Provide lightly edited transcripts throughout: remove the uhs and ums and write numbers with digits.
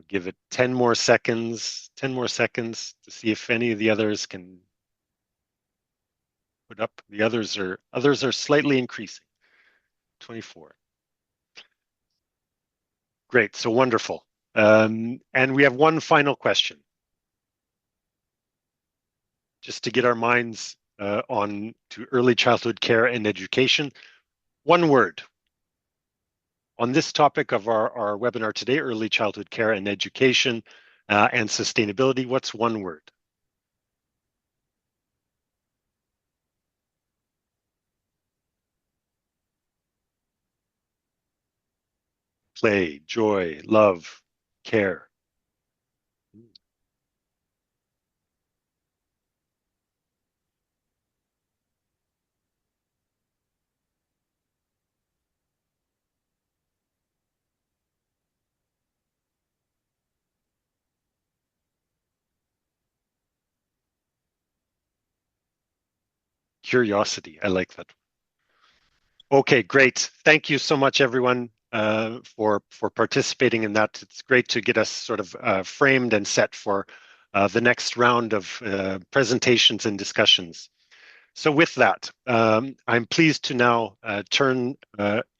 I'll give it 10 more seconds, 10 more seconds to see if any of the others can put up. The others are slightly increasing. 24. Great, so wonderful. And we have one final question. Just to get our minds on to early childhood care and education. One word. On this topic of our webinar today, early childhood care and education and sustainability, what's one word? Play, joy, love, care. Curiosity, I like that. Okay, great. Thank you so much, everyone, for participating in that. It's great to get us sort of framed and set for the next round of presentations and discussions. So with that, I'm pleased to now turn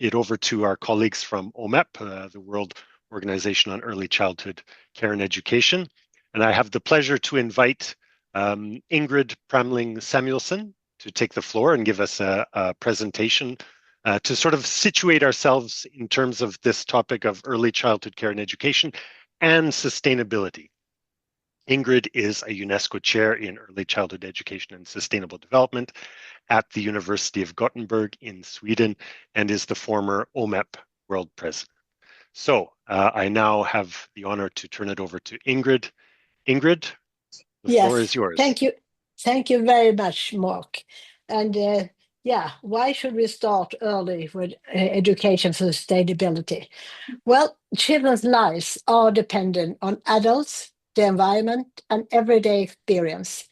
it over to our colleagues from OMEP, the World Organization on Early Childhood Care and Education. And I have the pleasure to invite Ingrid Pramling Samuelson to take the floor and give us a presentation to sort of situate ourselves in terms of this topic of early childhood care and education and sustainability. Ingrid is a UNESCO chair in early childhood education and sustainable development at the University of Gothenburg in Sweden and is the former OMEP world president. So I now have the honor to turn it over to Ingrid. Ingrid, the floor is yours. Thank you. Thank you very much, Mark. And why should we start early with education for sustainability? Well, children's lives are dependent on adults, the environment, and everyday experience.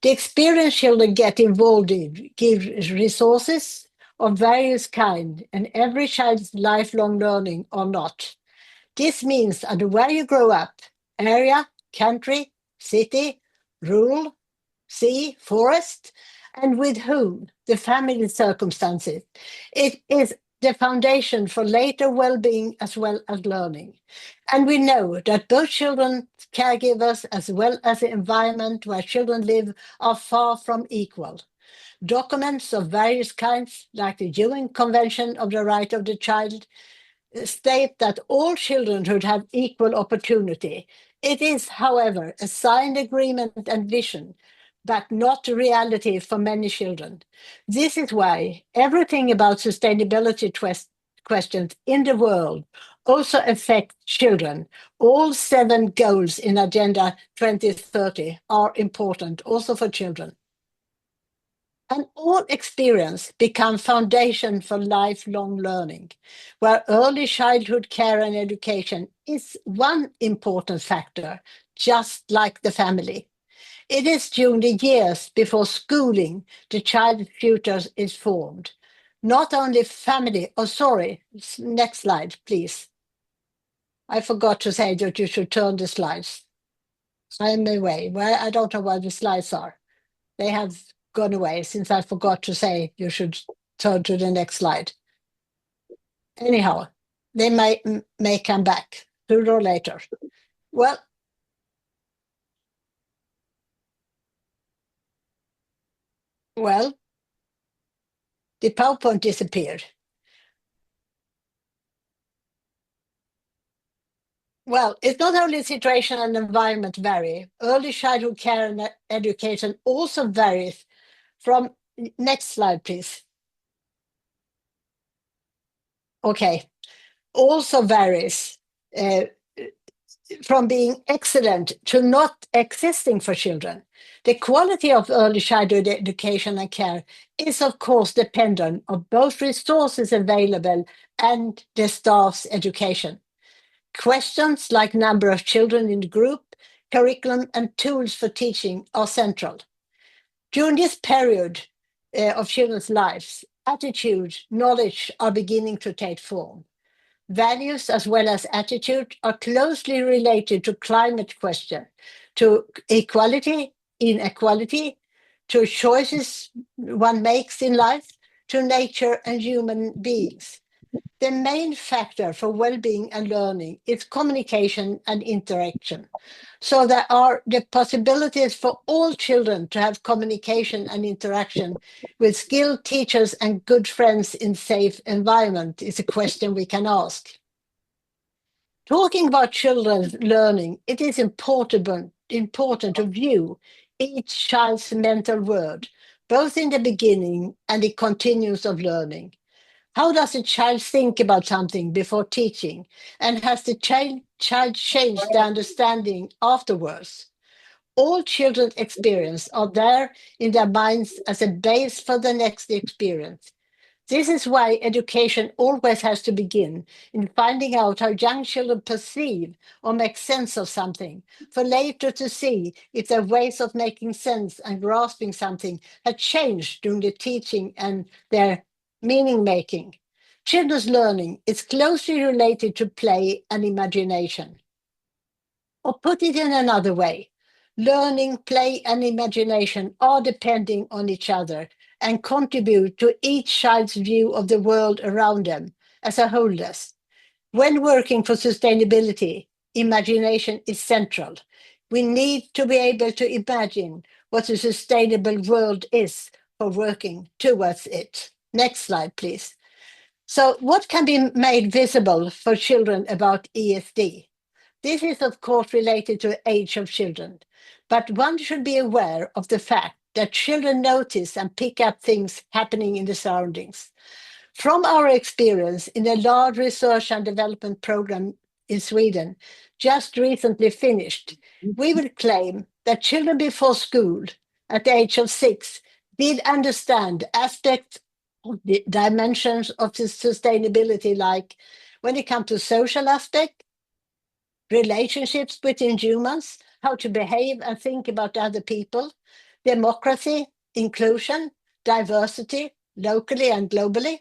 The experience children get involved in gives resources of various kind, and every child's lifelong learning or not. This means that where you grow up, area, country, city, rural, sea, forest, and with whom, the family circumstances. It is the foundation for later well-being as well as learning. And we know that both children, caregivers, as well as the environment where children live are far from equal. Documents of various kinds, like the UN Convention of the Right of the Child, state that all children should have equal opportunity. It is, however, a signed agreement and vision, but not reality for many children. This is why everything about sustainability questions in the world also affect children. All 7 goals in Agenda 2030 are important also for children. And all experience become foundation for lifelong learning, where early childhood care and education is one important factor, just like the family. It is during the years before schooling the child's future is formed. Not only family, next slide, please. I forgot to say that you should turn the slides. I'm away. Well, I don't know where the slides are. They have gone away since I forgot to say you should turn to the next slide. Anyhow, they may come back sooner or later. Well, the PowerPoint disappeared. Well, it's not only situation and environment vary. Early childhood care and education also varies from, next slide, please. Okay, also varies from being excellent to not existing for children. The quality of early childhood education and care is, of course, dependent on both resources available and the staff's education. Questions like number of children in the group, curriculum, and tools for teaching are central. During this period of children's lives, attitude, knowledge are beginning to take form. Values as well as attitude are closely related to climate question, to equality, inequality, to choices one makes in life, to nature and human beings. The main factor for well-being and learning is communication and interaction. So there are the possibilities for all children to have communication and interaction with skilled teachers and good friends in safe environment is a question we can ask. Talking about children's learning, it is important to view each child's mental world, both in the beginning and the continuance of learning. How does a child think about something before teaching? And has the child changed their understanding afterwards? All children's experience are there in their minds as a base for the next experience. This is why education always has to begin in finding out how young children perceive or make sense of something, for later to see if their ways of making sense and grasping something had changed during the teaching and their meaning making. Children's learning is closely related to play and imagination. Or put it in another way, learning, play, and imagination are depending on each other and contribute to each child's view of the world around them as a wholeness. When working for sustainability, imagination is central. We need to be able to imagine what a sustainable world is for working towards it. Next slide, please. So what can be made visible for children about ESD? This is, of course, related to the age of children, but one should be aware of the fact that children notice and pick up things happening in the surroundings. From our experience in a large research and development program in Sweden, just recently finished, we would claim that children before school, at the age of 6, did understand aspects of the dimensions of the sustainability, like when it comes to social aspect, relationships between humans, how to behave and think about other people, democracy, inclusion, diversity, locally and globally.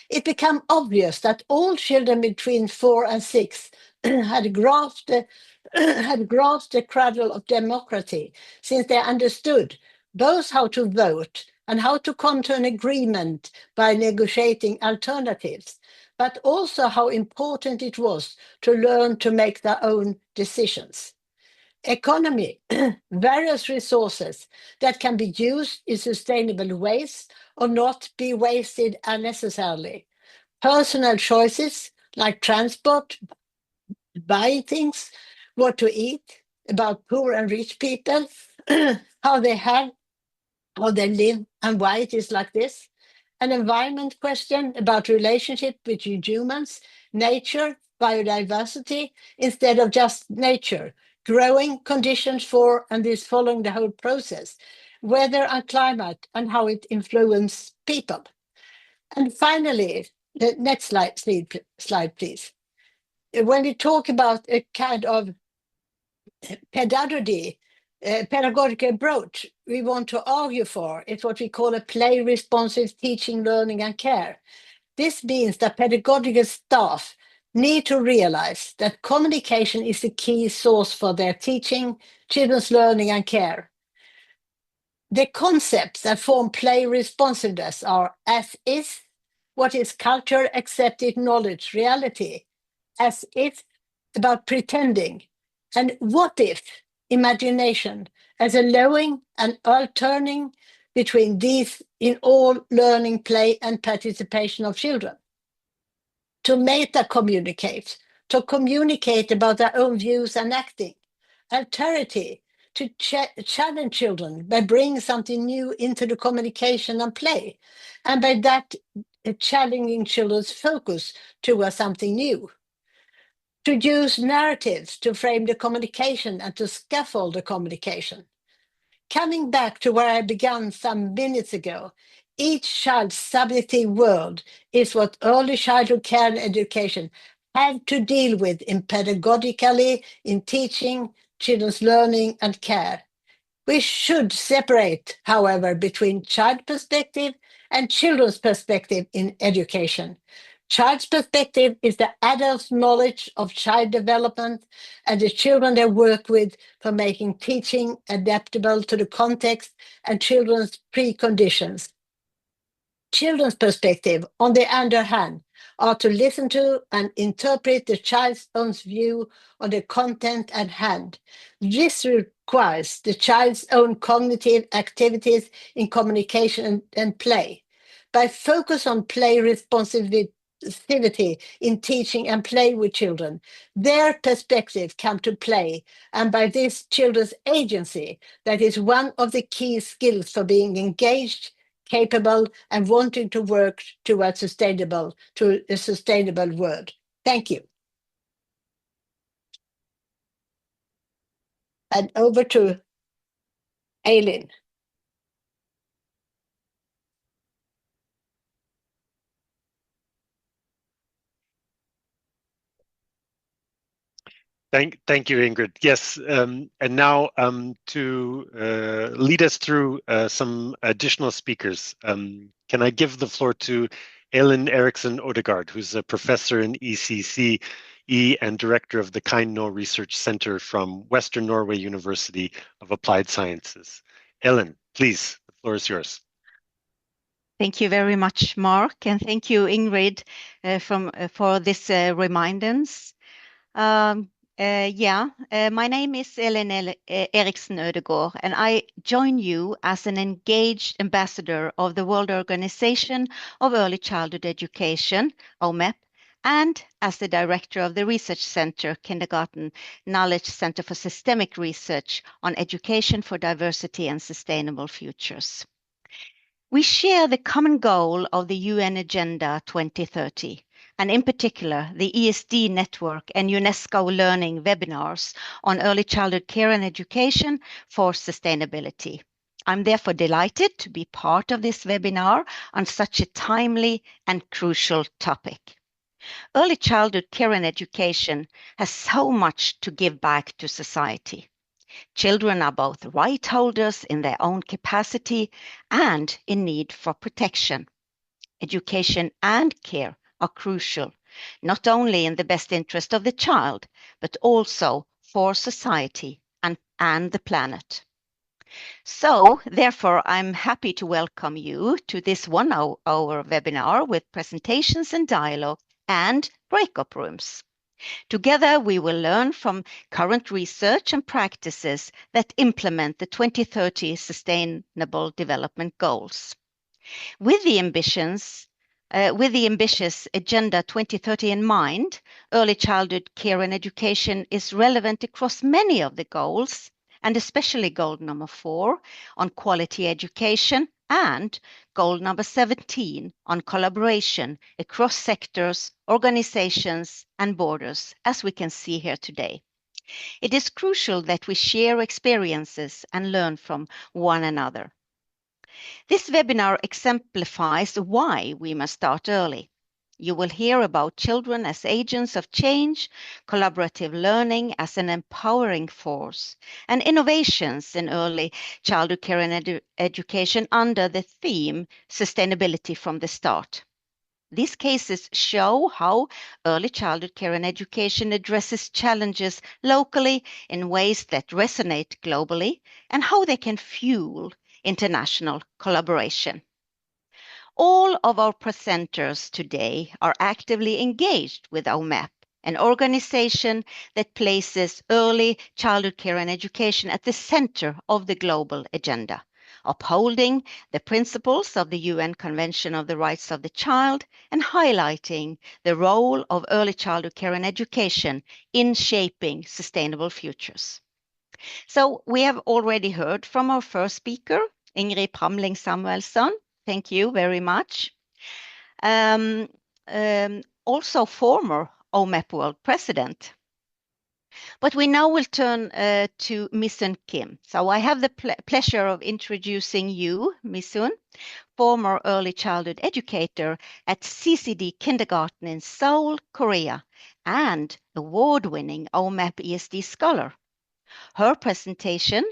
It became obvious that all children between 4 and 6 had grasped the cradle of democracy, since they understood both how to vote and how to come to an agreement by negotiating alternatives, but also how important it was to learn to make their own decisions. Economy, various resources that can be used in sustainable ways or not be wasted unnecessarily. Personal choices like transport, buying things, what to eat, about poor and rich people, how they have, how they live, and why it is like this. An environment question about relationship between humans, nature, biodiversity, instead of just nature, growing conditions for and is following the whole process, weather and climate, and how it influences people. And finally, the next slide, please. When we talk about a kind of pedagogy, pedagogical approach we want to argue for is what we call a play-responsive teaching, learning, and care. This means that pedagogical staff need to realize that communication is the key source for their teaching, children's learning, and care. The concepts that form play responsiveness are as is, what is culture, accepted knowledge, reality, as if, about pretending, and what if, imagination, as allowing and alternating between these in all learning, play, and participation of children. To meta communicate, to communicate about their own views and acting. Alterity, to challenge children by bringing something new into the communication and play, and by that challenging children's focus towards something new. To use narratives to frame the communication and to scaffold the communication. Coming back to where I began some minutes ago, each child's subjective world is what early childhood care and education have to deal with in pedagogically, in teaching, children's learning and care. We should separate, however, between child perspective and children's perspective in education. Child's perspective is the adult's knowledge of child development and the children they work with for making teaching adaptable to the context and children's preconditions. Children's perspective, on the other hand, are to listen to and interpret the child's own view on the content at hand. This requires the child's own cognitive activities in communication and play. By focus on play responsiveness in teaching and play with children, their perspective come to play, and by this children's agency, that is one of the key skills for being engaged, capable, and wanting to work towards to a sustainable world. Thank you. And over to Aileen. Thank you, Ingrid. Yes, and now to lead us through some additional speakers, can I give the floor to Elin Eriksson Odegaard, who's a professor in ECCE and director of the Kind No Research Center from Western Norway University of Applied Sciences. Elin, please, the floor is yours. Thank you very much, Mark, and thank you, Ingrid, for this reminders. My name is Elin Eriksson Ødegaard, and I join you as an engaged ambassador of the World Organization of Early Childhood Education, OMEP, and as the director of the Research Center, Kindergarten Knowledge Center for Systemic Research on Education for Diversity and Sustainable Futures. We share the common goal of the UN Agenda 2030, and in particular, the ESD network and UNESCO learning webinars on early childhood care and education for sustainability. I'm therefore delighted to be part of this webinar on such a timely and crucial topic. Early childhood care and education has so much to give back to society. Children are both right holders in their own capacity and in need for protection. Education and care are crucial, not only in the best interest of the child, but also for society and the planet. So, therefore, I'm happy to welcome you to this 1 hour webinar with presentations and dialogue and breakout rooms. Together, we will learn from current research and practices that implement the 2030 Sustainable Development Goals. With the ambitious Agenda 2030 in mind, early childhood care and education is relevant across many of the goals, and especially goal number 4 on quality education and goal number 17 on collaboration across sectors, organizations, and borders, as we can see here today. It is crucial that we share experiences and learn from one another. This webinar exemplifies why we must start early. You will hear about children as agents of change, collaborative learning as an empowering force, and innovations in early childhood care and education under the theme Sustainability from the Start. These cases show how early childhood care and education addresses challenges locally in ways that resonate globally, and how they can fuel international collaboration. All of our presenters today are actively engaged with OMEP, an organization that places early childhood care and education at the center of the global agenda, upholding the principles of the UN Convention of the Rights of the Child and highlighting the role of early childhood care and education in shaping sustainable futures. So we have already heard from our first speaker, Ingrid Pramling Samuelsson. Thank you very much. Also former OMEP World President. But we now will turn to Misun Kim. So I have the pleasure of introducing you, Misun, former early childhood educator at CCD Kindergarten in Seoul, Korea, and award-winning OMEP ESD scholar. Her presentation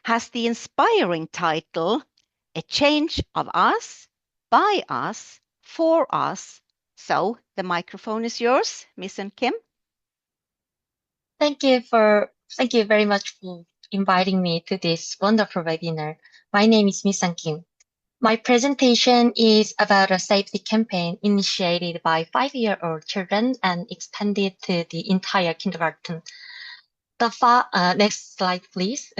has the inspiring title, A Change of Us, By Us, For Us, So the microphone is yours, Miss Kim. Thank you very much for inviting me to this wonderful webinar. My name is Miss Kim. My presentation is about a safety campaign initiated by 5-year-old children and expanded to the entire kindergarten. Next slide, please.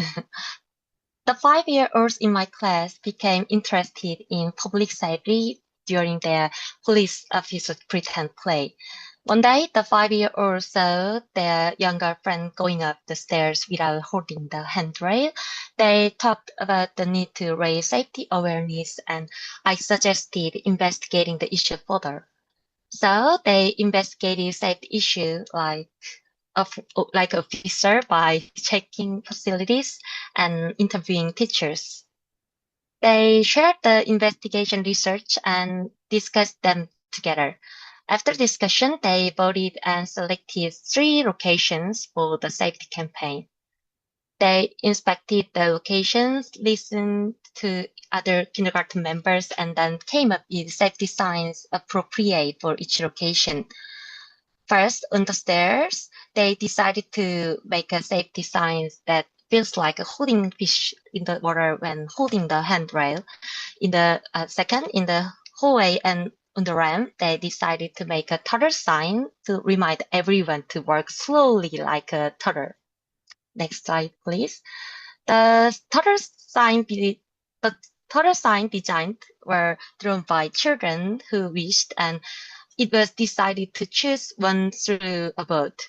The 5-year-olds in my class became interested in public safety during their police officer pretend play. One day, the 5-year-old saw their younger friend going up the stairs without holding the handrail. They talked about the need to raise safety awareness, and I suggested investigating the issue further. So they investigated safety issue like officer by checking facilities and interviewing teachers. They shared the investigation research and discussed them together. After discussion, they voted and selected 3 locations for the safety campaign. They inspected the locations, listened to other kindergarten members, and then came up with safety signs appropriate for each location. First, on the stairs, they decided to make a safety sign that feels like a holding fish in the water when holding the handrail. In the second, in the hallway and on the ramp, they decided to make a turtle sign to remind everyone to walk slowly like a turtle. Next slide, please. The turtle sign designs were drawn by children who wished, and it was decided to choose one through a vote.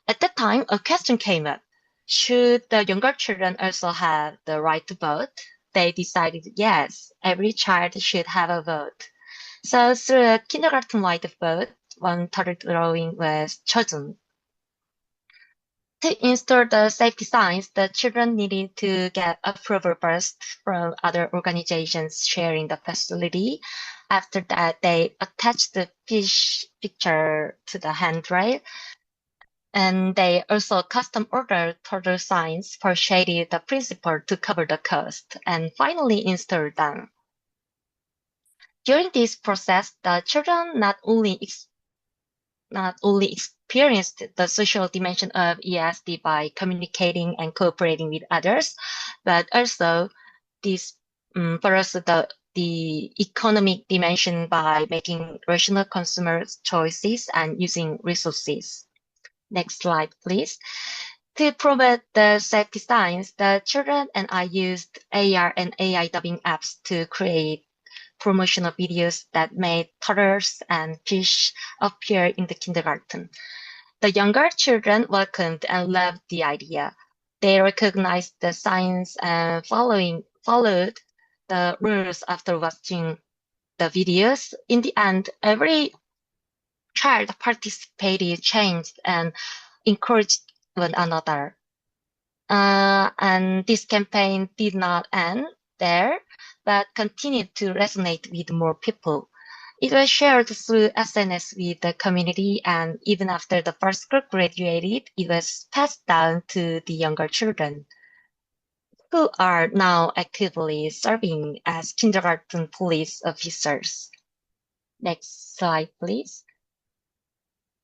At that time, a question came up. Should the younger children also have the right to vote? They decided yes, every child should have a vote. So through a kindergarten-wide vote, one turtle drawing was chosen. To install the safety signs, the children needed to get approval first from other organizations sharing the facility. After that, they attached the fish picture to the handrail. And they also custom ordered turtle signs for shaded the principal to cover the cost, and finally installed them. During this process, the children not only experienced the social dimension of ESD by communicating and cooperating with others, but also the economic dimension by making rational consumer choices and using resources. Next slide, please. To promote the safety signs, the children and I used AR and AI dubbing apps to create promotional videos that made turtles and fish appear in the kindergarten. The younger children welcomed and loved the idea. They recognized the signs and followed the rules after watching the videos. In the end, every child participated, changed, and encouraged one another. And this campaign did not end there, but continued to resonate with more people. It was shared through SNS with the community, and even after the first group graduated, it was passed down to the younger children, who are now actively serving as kindergarten police officers. Next slide, please.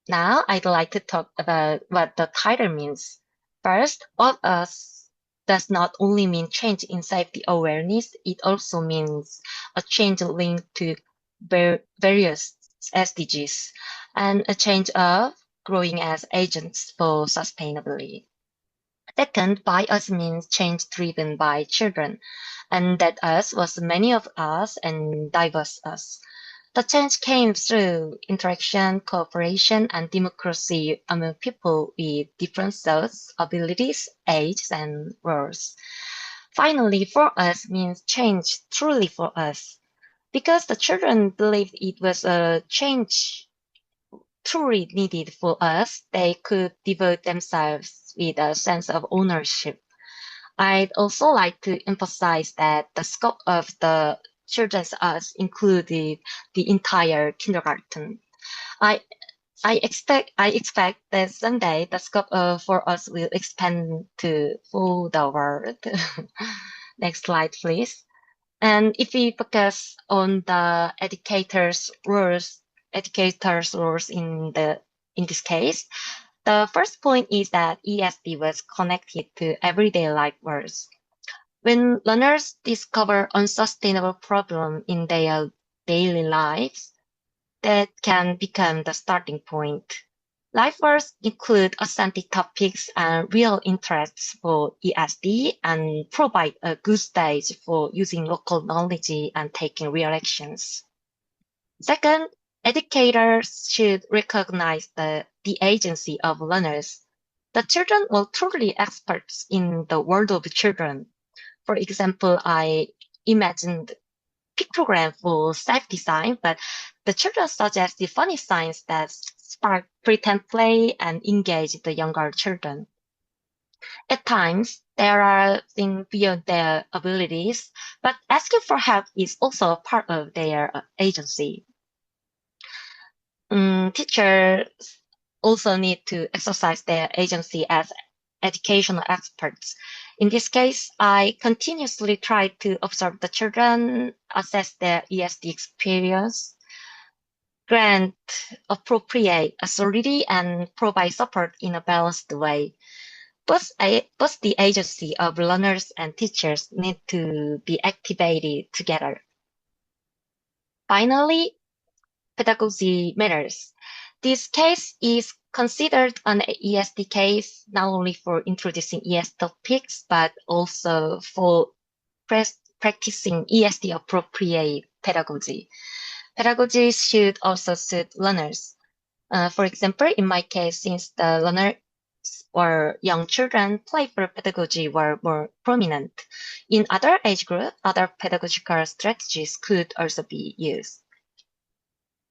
Now, I'd like to talk about what the title means. First, all of us does not only mean change in safety awareness, it also means a change linked to various SDGs and a change of growing as agents for sustainability. Second, by us means change driven by children, and that us was many of us and diverse us. The change came through interaction, cooperation, and democracy among people with different thoughts, abilities, ages, and roles. Finally, for us means change truly for us. Because the children believed it was a change truly needed for us, they could devote themselves with a sense of ownership. I'd also like to emphasize that the scope of the children's us included the entire kindergarten. I expect that someday the scope for us will expand to full the world. Next slide, please. And if we focus on the educators' roles educators' roles in this case. The first point is that ESD was connected to everyday life words. When learners discover unsustainable problems in their daily lives, that can become the starting point. Life works include authentic topics and real interests for ESD and provide a good stage for using local knowledge and taking real actions. Second, educators should recognize the agency of learners. The children were truly experts in the world of children. For example, I imagined pictogram for self-design, but the children suggested funny signs that spark pretend play and engage the younger children. At times, there are things beyond their abilities, but asking for help is also a part of their agency. Teachers also need to exercise their agency as educational experts. In this case, I continuously try to observe the children, assess their ESD experience, grant appropriate authority, and provide support in a balanced way. Both the agency of learners and teachers need to be activated together. Finally, pedagogy matters. This case is considered an ESD case not only for introducing ESD topics, but also for practicing ESD appropriate pedagogy. Pedagogy should also suit learners. For example, in my case, since the learners or young children, playful pedagogy were more prominent. In other age groups, other pedagogical strategies could also be used.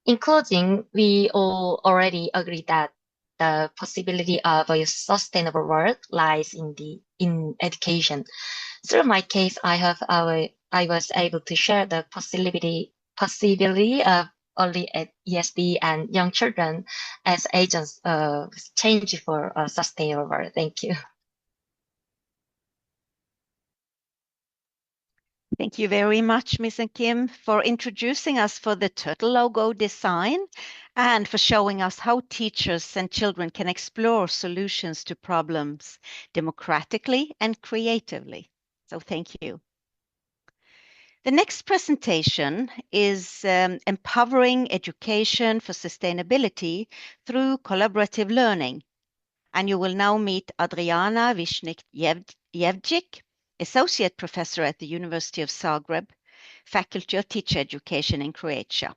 In closing, we all already agree that the possibility of a sustainable world lies in education. Through my case, I was able to share the possibility of early ESD and young children as agents of change for a sustainable world. Thank you. Thank you very much, Ms. Kim, for introducing us for the turtle logo design and for showing us how teachers and children can explore solutions to problems democratically and creatively. So thank you. The next presentation is Empowering Education for Sustainability through Collaborative Learning. And you will now meet Adriana Vishnik-Jevjic, Associate Professor at the University of Zagreb, Faculty of Teacher Education in Croatia.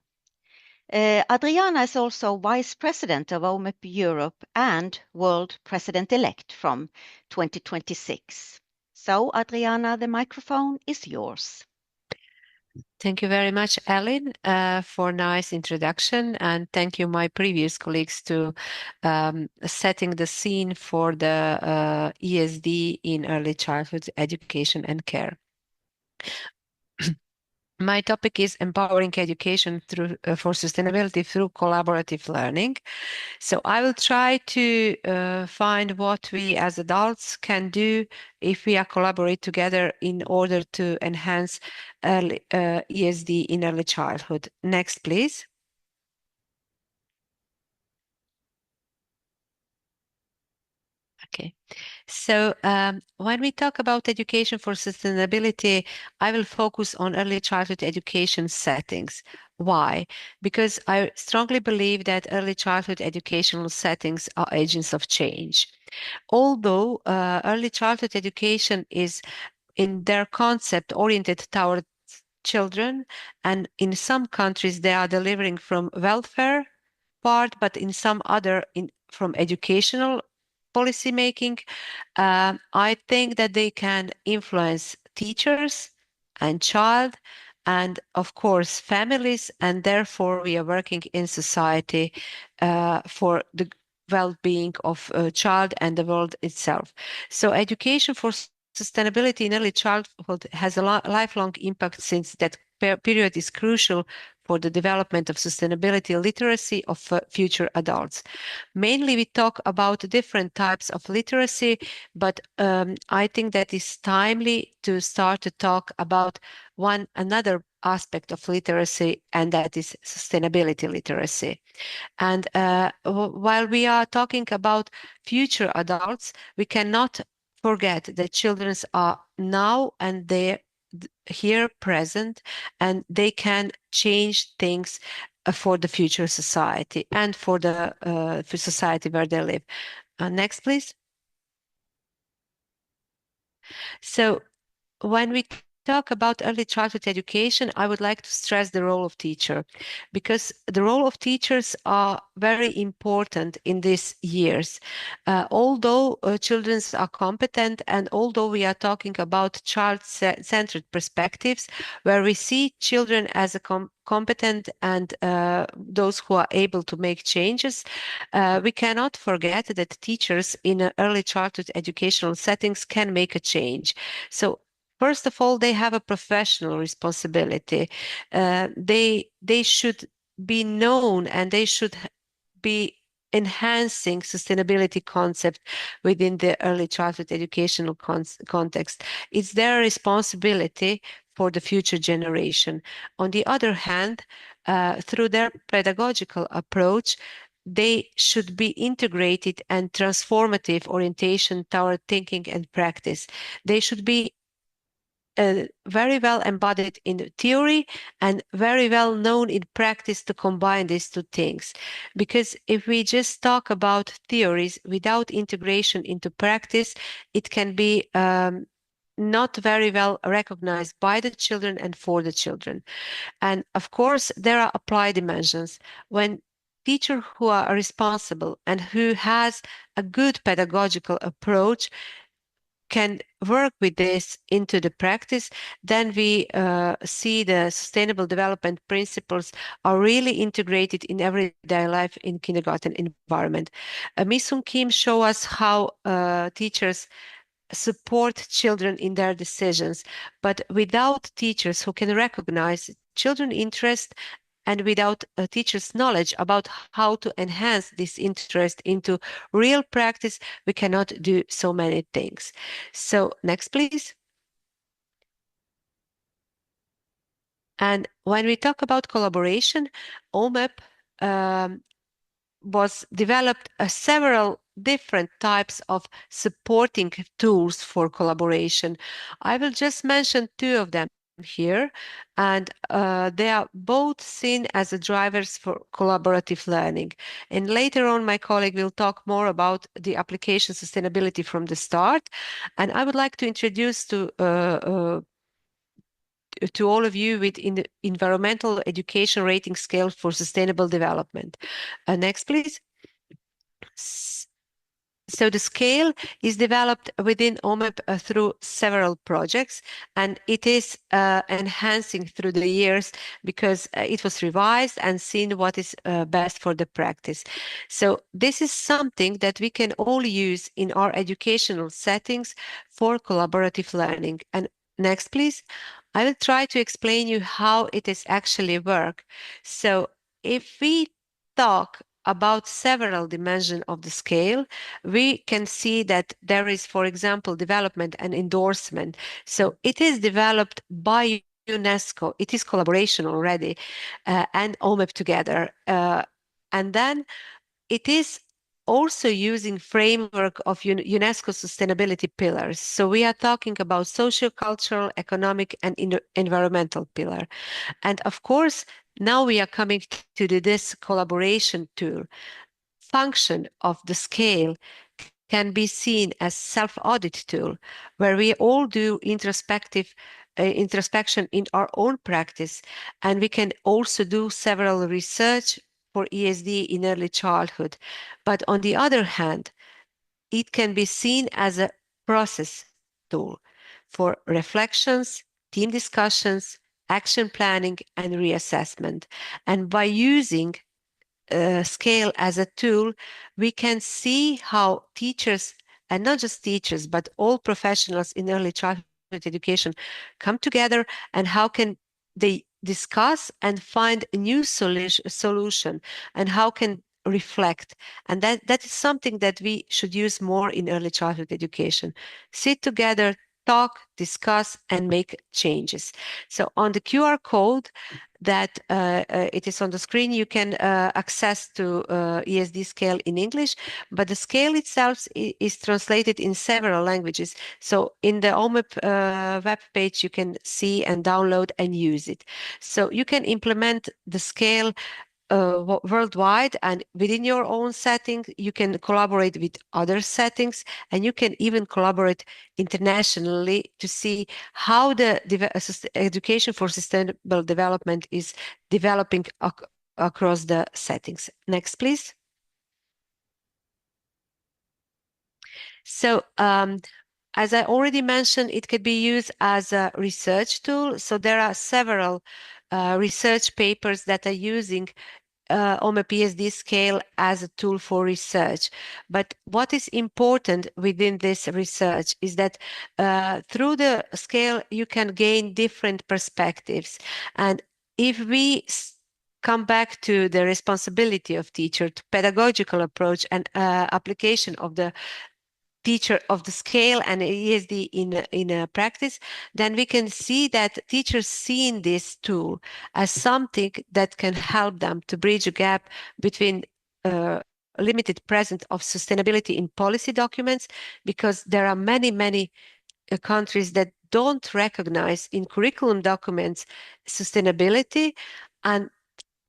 Adriana is also Vice President of OMEP Europe and World President-elect from 2026. So, Adriana, the microphone is yours. Thank you very much, Ellen, for nice introduction, and thank you, my previous colleagues, to setting the scene for the ESD in early childhood education and care. My topic is empowering education for sustainability through collaborative learning. So I will try to find what we as adults can do if we collaborate together in order to enhance ESD in early childhood. Next, please. Okay, so when we talk about education for sustainability, I will focus on early childhood education settings. Why? Because I strongly believe that early childhood educational settings are agents of change. Although early childhood education is in their concept oriented towards children, and in some countries they are delivering from welfare part, but in some other from educational policy making, I think that they can influence teachers and child and of course families, and therefore we are working in society for the well-being of a child and the world itself. So education for sustainability in early childhood has a lifelong impact, since that period is crucial for the development of sustainability literacy of future adults. Mainly, we talk about different types of literacy, but I think that it's timely to start to talk about another aspect of literacy, and that is sustainability literacy. And while we are talking about future adults, we cannot forget that children are now and they're here present, and they can change things for the future society and for the for society where they live. Next, please. So when we talk about early childhood education, I would like to stress the role of teacher, because the role of teachers are very important in these years. Although children are competent, and although we are talking about child-centered perspectives, where we see children as a competent and those who are able to make changes, we cannot forget that teachers in early childhood educational settings can make a change. So first of all, they have a professional responsibility. They should be known, and they should be enhancing sustainability concept within the early childhood educational context. It's their responsibility for the future generation. On the other hand, through their pedagogical approach, they should be integrated and transformative orientation toward thinking and practice. They should be very well embodied in theory and very well known in practice to combine these two things. Because if we just talk about theories without integration into practice, it can be not very well recognized by the children and for the children. And of course, there are applied dimensions. When teachers who are responsible and who has a good pedagogical approach can work with this into the practice, then we see the sustainable development principles are really integrated in everyday life in kindergarten environment. Mi-Sung Kim show us how teachers support children in their decisions, but without teachers who can recognize children's interest, and without a teacher's knowledge about how to enhance this interest into real practice, we cannot do so many things. So next, please. And when we talk about collaboration, OMEP was developed several different types of supporting tools for collaboration. I will just mention two of them here, and they are both seen as the drivers for collaborative learning. And later on, my colleague will talk more about the application sustainability from the start. And I would like to introduce to all of you with the environmental education rating scale for sustainable development. Next, please. So the scale is developed within OMEP through several projects, and it is enhancing through the years because it was revised and seen what is best for the practice. So this is something that we can all use in our educational settings for collaborative learning. And next, please. I will try to explain you how it is actually work. So if we talk about several dimensions of the scale, we can see that there is, for example, development and endorsement. So it is developed by UNESCO. It is collaboration already, and OMEP together. And then it is also using framework of UNESCO sustainability pillars. So we are talking about social, cultural, economic, and environmental pillar. And of course, now we are coming to this collaboration tool. Function of the scale can be seen as self-audit tool, where we all do introspection in our own practice, and we can also do several research for ESD in early childhood. But on the other hand, it can be seen as a process tool for reflections, team discussions, action planning, and reassessment. And by using scale as a tool, we can see how teachers, and not just teachers, but all professionals in early childhood education come together, and how can they discuss and find a new solution, and how can reflect. And that is something that we should use more in early childhood education. Sit together, talk, discuss, and make changes. So on the QR code that it is on the screen, you can access to ESD scale in English, but the scale itself is translated in several languages. So in the OMEP web page, you can see and download and use it. So you can implement the scale worldwide, and within your own setting, you can collaborate with other settings, and you can even collaborate internationally to see how the education for sustainable development is developing across the settings. Next, please. So as I already mentioned, it could be used as a research tool. So there are several research papers that are using OMEP ESD scale as a tool for research. But what is important within this research is that through the scale, you can gain different perspectives. And if we come back to the responsibility of teacher, to pedagogical approach and application of the teacher of the scale and ESD in a practice, then we can see that teachers seeing this tool as something that can help them to bridge a gap between limited presence of sustainability in policy documents, because there are many countries that don't recognize in curriculum documents sustainability, and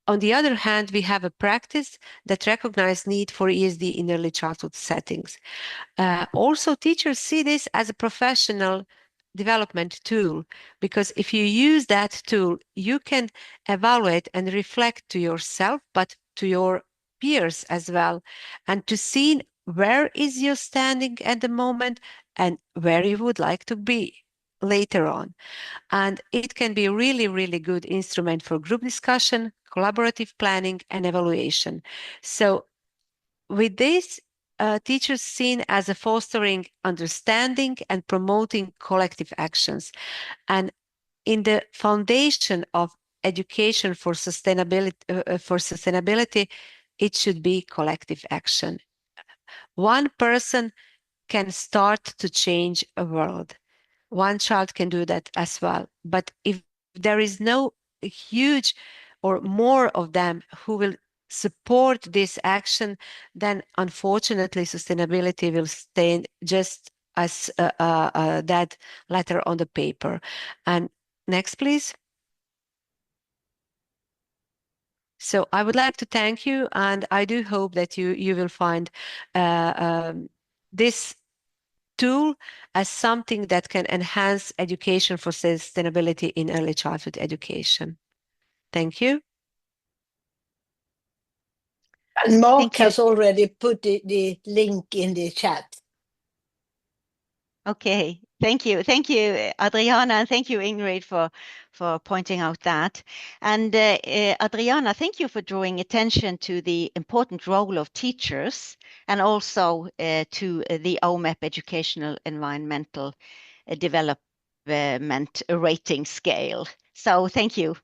on the other hand, we have a practice that recognizes need for ESD in early childhood settings. Also, teachers see this as a professional development tool, because if you use that tool, you can evaluate and reflect to yourself, but to your peers as well, and to see where is your standing at the moment and where you would like to be later on. And it can be a really good instrument for group discussion, collaborative planning, and evaluation. So with this, teachers seen as a fostering understanding and promoting collective actions. And in the foundation of education for sustainability, it should be collective action. One person can start to change a world. One child can do that as well. But if there is no huge or more of them who will support this action, then unfortunately sustainability will stay just as that letter on the paper. And next, please. So I would like to thank you, and I do hope that you will find this tool as something that can enhance education for sustainability in early childhood education. Thank you. And Mark Thank you. has already put the link in the chat. Okay, thank you, Adriana, and thank you, Ingrid, for pointing out that. And Adriana, thank you for drawing attention to the important role of teachers, and also to the OMEP Educational Environmental Development Rating Scale. So thank you.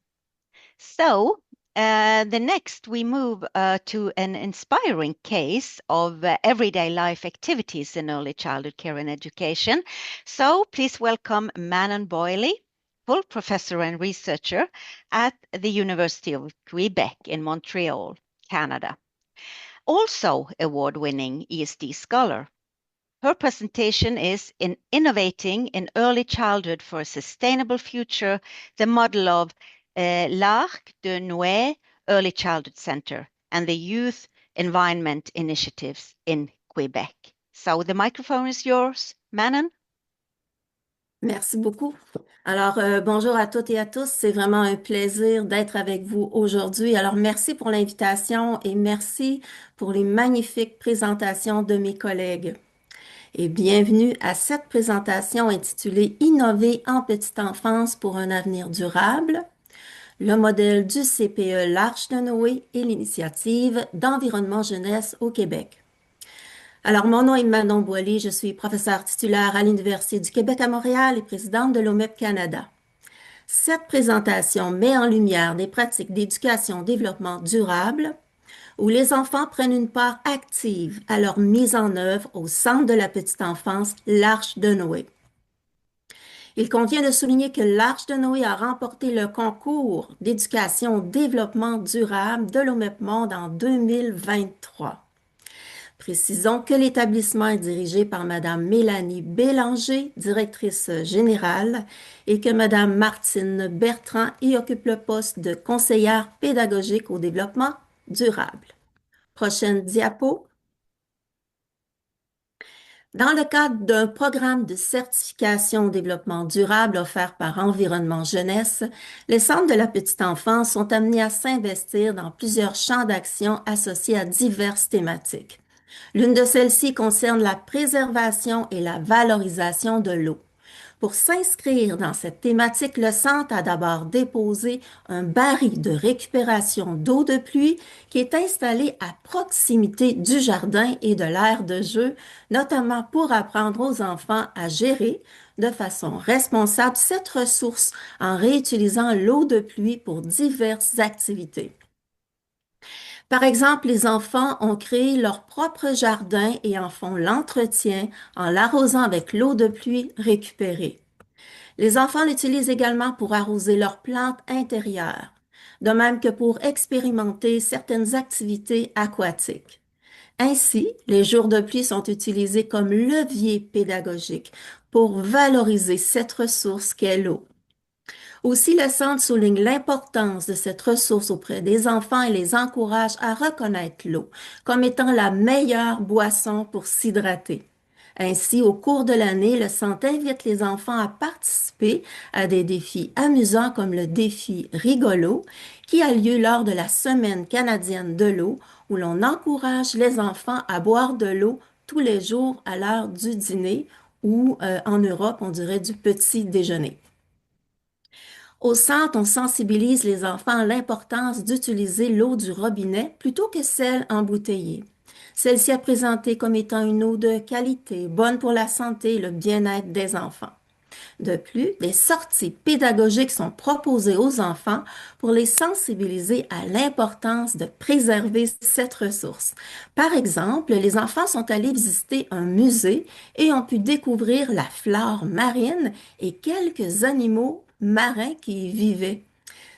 So the next we move to an inspiring case of everyday life activities in early childhood care and education. So please welcome Manon Boyle, full professor and researcher at the University of Quebec in Montreal, Canada. Also award-winning ESD scholar. Her presentation is in Innovating in Early Childhood for a Sustainable Future, the model of L'Arc de Noé Early Childhood Center and the Youth Environment Initiatives in Quebec. So the microphone is yours, Manon. Merci beaucoup. Alors, bonjour à toutes et à tous. C'est vraiment un plaisir d'être avec vous aujourd'hui. Alors, merci pour l'invitation et merci pour les magnifiques présentations de mes collègues. Et bienvenue à cette présentation intitulée Innover en petite enfance pour un avenir durable, le modèle du CPE L'Arche de Noé et l'initiative d'environnement jeunesse au Québec. Alors, mon nom est Manon Boily, je suis professeure titulaire à l'Université du Québec à Montréal et présidente de l'OMEP Canada. Cette présentation met en lumière des pratiques d'éducation-développement durable où les enfants prennent une part active à leur mise en œuvre au centre de la petite enfance, l'Arche de Noé. Il convient de souligner que l'Arche de Noé a remporté le concours d'éducation au développement durable de l'OMEP Monde en 2023. Précisons que l'établissement est dirigé par Madame Mélanie Bélanger, directrice générale, et que Madame Martine Bertrand y occupe le poste de conseillère pédagogique au développement durable. Prochaine diapo. Dans le cadre d'un programme de certification au développement durable offert par Environnement Jeunesse, les centres de la petite enfance sont amenés à s'investir dans plusieurs champs d'action associés à diverses thématiques. L'une de celles-ci concerne la préservation et la valorisation de l'eau. Pour s'inscrire dans cette thématique, le centre a d'abord déposé un baril de récupération d'eau de pluie qui est installé à proximité du jardin et de l'aire de jeu, notamment pour apprendre aux enfants à gérer de façon responsable cette ressource en réutilisant l'eau de pluie pour diverses activités. Par exemple, les enfants ont créé leur propre jardin et en font l'entretien en l'arrosant avec l'eau de pluie récupérée. Les enfants l'utilisent également pour arroser leurs plantes intérieures, de même que pour expérimenter certaines activités aquatiques. Ainsi, les jours de pluie sont utilisés comme levier pédagogique pour valoriser cette ressource qu'est l'eau. Aussi, le Centre souligne l'importance de cette ressource auprès des enfants et les encourage à reconnaître l'eau comme étant la meilleure boisson pour s'hydrater. Ainsi, au cours de l'année, le Centre invite les enfants à participer à des défis amusants comme le défi Rigolo, qui a lieu lors de la Semaine canadienne de l'eau, où l'on encourage les enfants à boire de l'eau tous les jours à l'heure du dîner ou en Europe, on dirait du petit déjeuner. Au centre, on sensibilise les enfants à l'importance d'utiliser l'eau du robinet plutôt que celle embouteillée. Celle-ci est présentée comme étant une eau de qualité, bonne pour la santé et le bien-être des enfants. De plus, des sorties pédagogiques sont proposées aux enfants pour les sensibiliser à l'importance de préserver cette ressource. Par exemple, les enfants sont allés visiter un musée et ont pu découvrir la flore marine et quelques animaux marins qui y vivaient.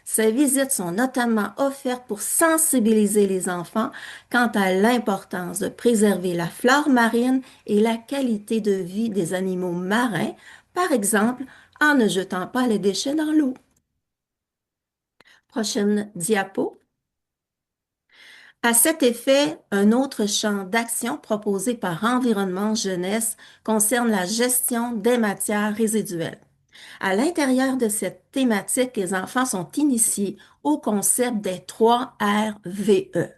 Ces visites sont notamment offertes pour sensibiliser les enfants quant à l'importance de préserver la flore marine et la qualité de vie des animaux marins, par exemple en ne jetant pas les déchets dans l'eau. Prochaine diapo. À cet effet, un autre champ d'action proposé par Environnement Jeunesse concerne la gestion des matières résiduelles. À l'intérieur de cette thématique, les enfants sont initiés au concept des 3 RVE.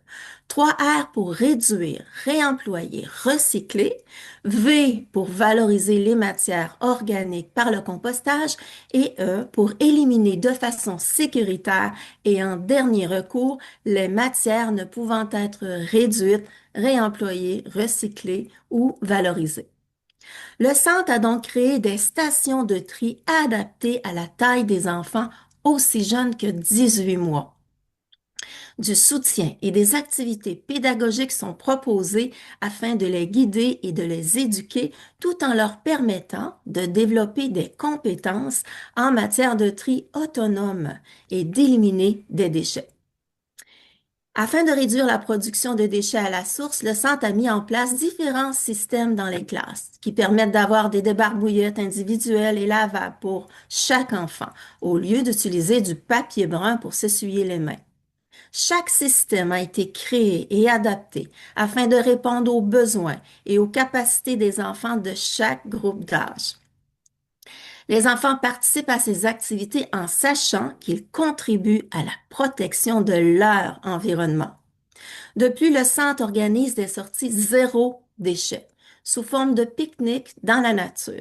3 R pour réduire, réemployer, recycler, V pour valoriser les matières organiques par le compostage et E pour éliminer de façon sécuritaire et en dernier recours les matières ne pouvant être réduites, réemployées, recyclées ou valorisées. Le centre a donc créé des stations de tri adaptées à la taille des enfants aussi jeunes que 18 mois. Du soutien et des activités pédagogiques sont proposées afin de les guider et de les éduquer tout en leur permettant de développer des compétences en matière de tri autonome et d'éliminer des déchets. Afin de réduire la production de déchets à la source, le centre a mis en place différents systèmes dans les classes qui permettent d'avoir des débarbouillettes individuelles et lavables pour chaque enfant, au lieu d'utiliser du papier brun pour s'essuyer les mains. Chaque système a été créé et adapté afin de répondre aux besoins et aux capacités des enfants de chaque groupe d'âge. Les enfants participent à ces activités en sachant qu'ils contribuent à la protection de leur environnement. De plus, le centre organise des sorties zéro déchet sous forme de pique-nique dans la nature.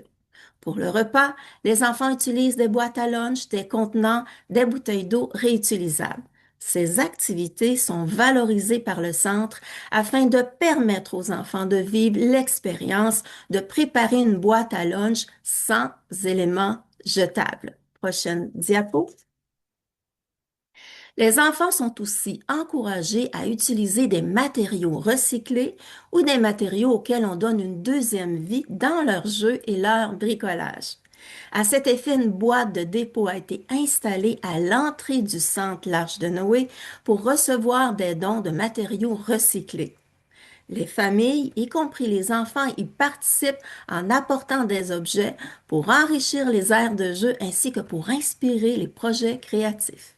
Pour le repas, les enfants utilisent des boîtes à lunch, des contenants, des bouteilles d'eau réutilisables. Ces activités sont valorisées par le centre afin de permettre aux enfants de vivre l'expérience de préparer une boîte à lunch sans éléments jetables. Prochaine diapo. Les enfants sont aussi encouragés à utiliser des matériaux recyclés ou des matériaux auxquels on donne une deuxième vie dans leurs jeux et leur bricolage. À cet effet, une boîte de dépôt a été installée à l'entrée du centre l'Arche de Noé pour recevoir des dons de matériaux recyclés. Les familles, y compris les enfants, y participent en apportant des objets pour enrichir les aires de jeu ainsi que pour inspirer les projets créatifs.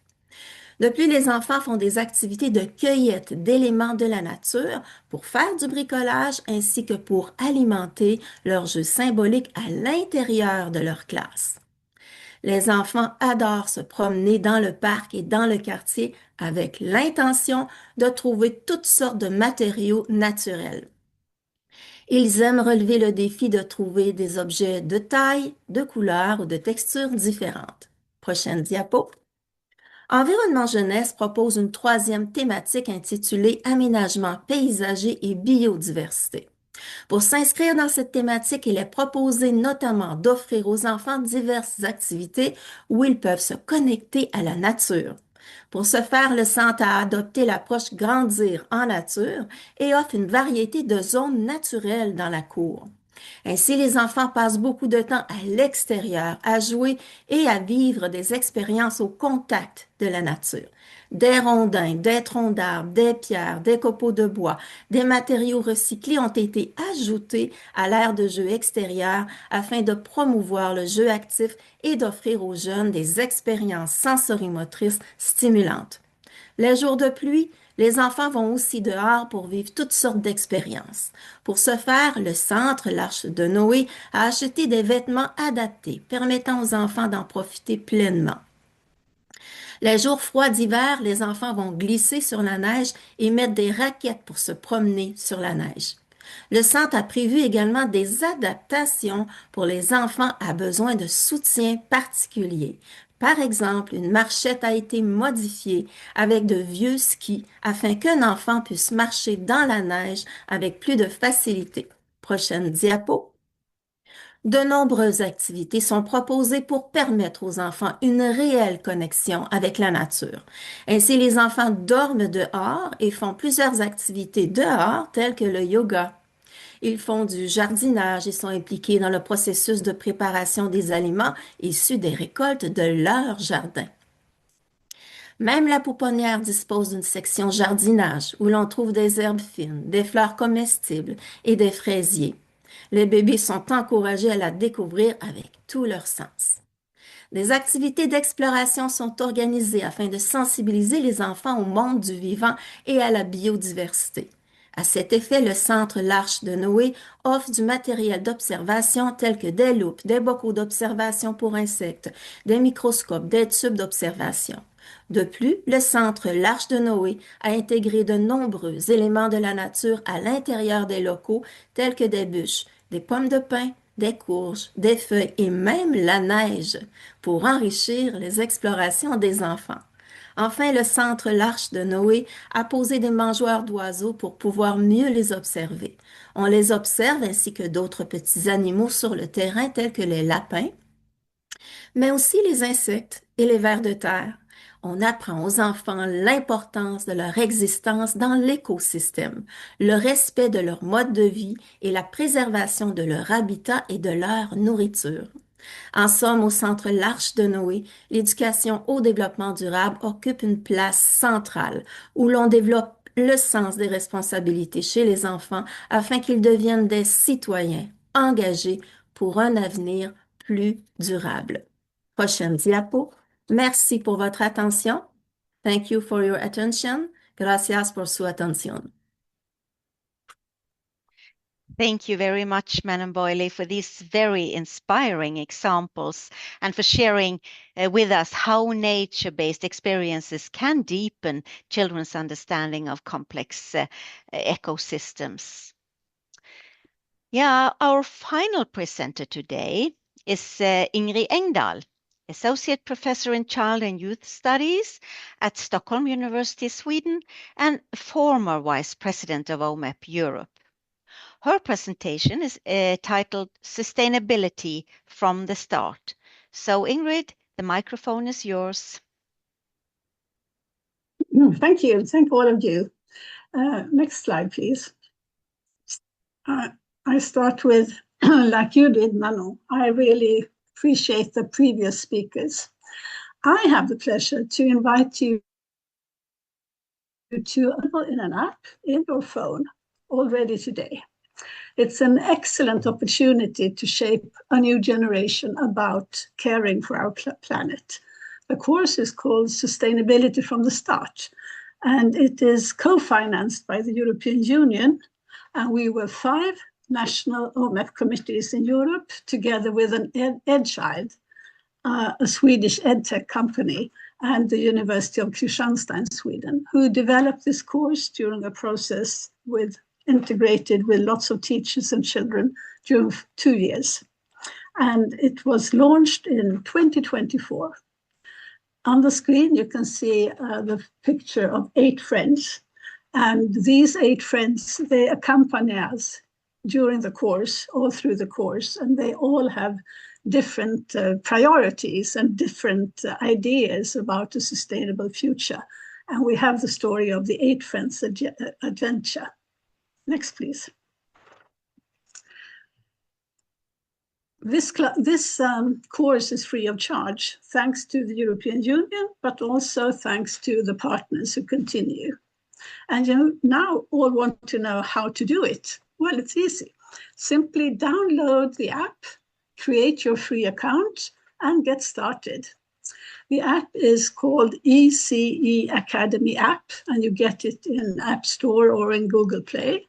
De plus, les enfants font des activités de cueillette d'éléments de la nature pour faire du bricolage ainsi que pour alimenter leurs jeux symboliques à l'intérieur de leur classe. Les enfants adorent se promener dans le parc et dans le quartier avec l'intention de trouver toutes sortes de matériaux naturels. Ils aiment relever le défi de trouver des objets de taille, de couleur ou de texture différentes. Prochaine diapo. Environnement Jeunesse propose une troisième thématique intitulée Aménagement paysager et biodiversité. Pour s'inscrire dans cette thématique, il est proposé notamment d'offrir aux enfants diverses activités où ils peuvent se connecter à la nature. Pour ce faire, le centre a adopté l'approche Grandir en nature et offre une variété de zones naturelles dans la cour. Ainsi, les enfants passent beaucoup de temps à l'extérieur, à jouer et à vivre des expériences au contact de la nature. Des rondins, des troncs d'arbres, des pierres, des copeaux de bois, des matériaux recyclés ont été ajoutés à l'aire de jeu extérieure afin de promouvoir le jeu actif et d'offrir aux jeunes des expériences sensorimotrices stimulantes. Les jours de pluie, les enfants vont aussi dehors pour vivre toutes sortes d'expériences. Pour ce faire, le centre, l'Arche de Noé, a acheté des vêtements adaptés, permettant aux enfants d'en profiter pleinement. Les jours froids d'hiver, les enfants vont glisser sur la neige et mettre des raquettes pour se promener sur la neige. Le centre a prévu également des adaptations pour les enfants à besoin de soutien particulier. Par exemple, une marchette a été modifiée avec de vieux skis afin qu'un enfant puisse marcher dans la neige avec plus de facilité. Prochaine diapo. De nombreuses activités sont proposées pour permettre aux enfants une réelle connexion avec la nature. Ainsi, les enfants dorment dehors et font plusieurs activités dehors telles que le yoga. Ils font du jardinage et sont impliqués dans le processus de préparation des aliments issus des récoltes de leur jardin. Même la pouponnière dispose d'une section jardinage où l'on trouve des herbes fines, des fleurs comestibles et des fraisiers. Les bébés sont encouragés à la découvrir avec tous leurs sens. Des activités d'exploration sont organisées afin de sensibiliser les enfants au monde du vivant et à la biodiversité. À cet effet, le centre l'Arche de Noé offre du matériel d'observation tel que des loupes, des bocaux d'observation pour insectes, des microscopes, des tubes d'observation. De plus, le centre l'Arche de Noé a intégré de nombreux éléments de la nature à l'intérieur des locaux tels que des bûches, des pommes de pin, des courges, des feuilles et même la neige pour enrichir les explorations des enfants. Enfin, le centre l'Arche de Noé a posé des mangeoires d'oiseaux pour pouvoir mieux les observer. On les observe ainsi que d'autres petits animaux sur le terrain tels que les lapins, mais aussi les insectes et les vers de terre. On apprend aux enfants l'importance de leur existence dans l'écosystème, le respect de leur mode de vie et la préservation de leur habitat et de leur nourriture. En somme, au centre l'Arche de Noé, l'éducation au développement durable occupe une place centrale où l'on développe le sens des responsabilités chez les enfants afin qu'ils deviennent des citoyens engagés pour un avenir plus durable. Prochaine diapo. Merci pour votre attention. Thank you for your attention. Gracias por su atención. Thank you very much, Madam Boyle, for these very inspiring examples and for sharing with us how nature-based experiences can deepen children's understanding of complex ecosystems. Yeah, our final presenter today is Ingrid Engdahl, Associate Professor in Child and Youth Studies at Stockholm University, Sweden, and former Vice President of OMEP Europe. Her presentation is titled Sustainability from the Start. So Ingrid, The microphone is yours. Thank you. Thank all of you. Next slide, please. I start with, like you did, Manon, I really appreciate the previous speakers. I have the pleasure to invite you to in an app in your phone already today. It's an excellent opportunity to shape a new generation about caring for our planet. The course is called Sustainability from the Start, and it is co-financed by the European Union. And we were 5 national OMEP committees in Europe, together with an EdChild, a Swedish edtech company, and the University of Kristianstad in Sweden, who developed this course during a process integrated with lots of teachers and children during 2 years. And it was launched in 2024. On the screen, you can see the picture of 8 friends. And these 8 friends, they accompany us during the course, all through the course, and they all have different priorities and different ideas about a sustainable future. And we have the story of the 8 friends adventure. Next, please. This course is free of charge, thanks to the European Union, but also thanks to the partners who continue. And you now all want to know how to do it. Well, it's easy. Simply download the app, create your free account, and get started. The app is called ECCE Academy app, and you get it in App Store or in Google Play.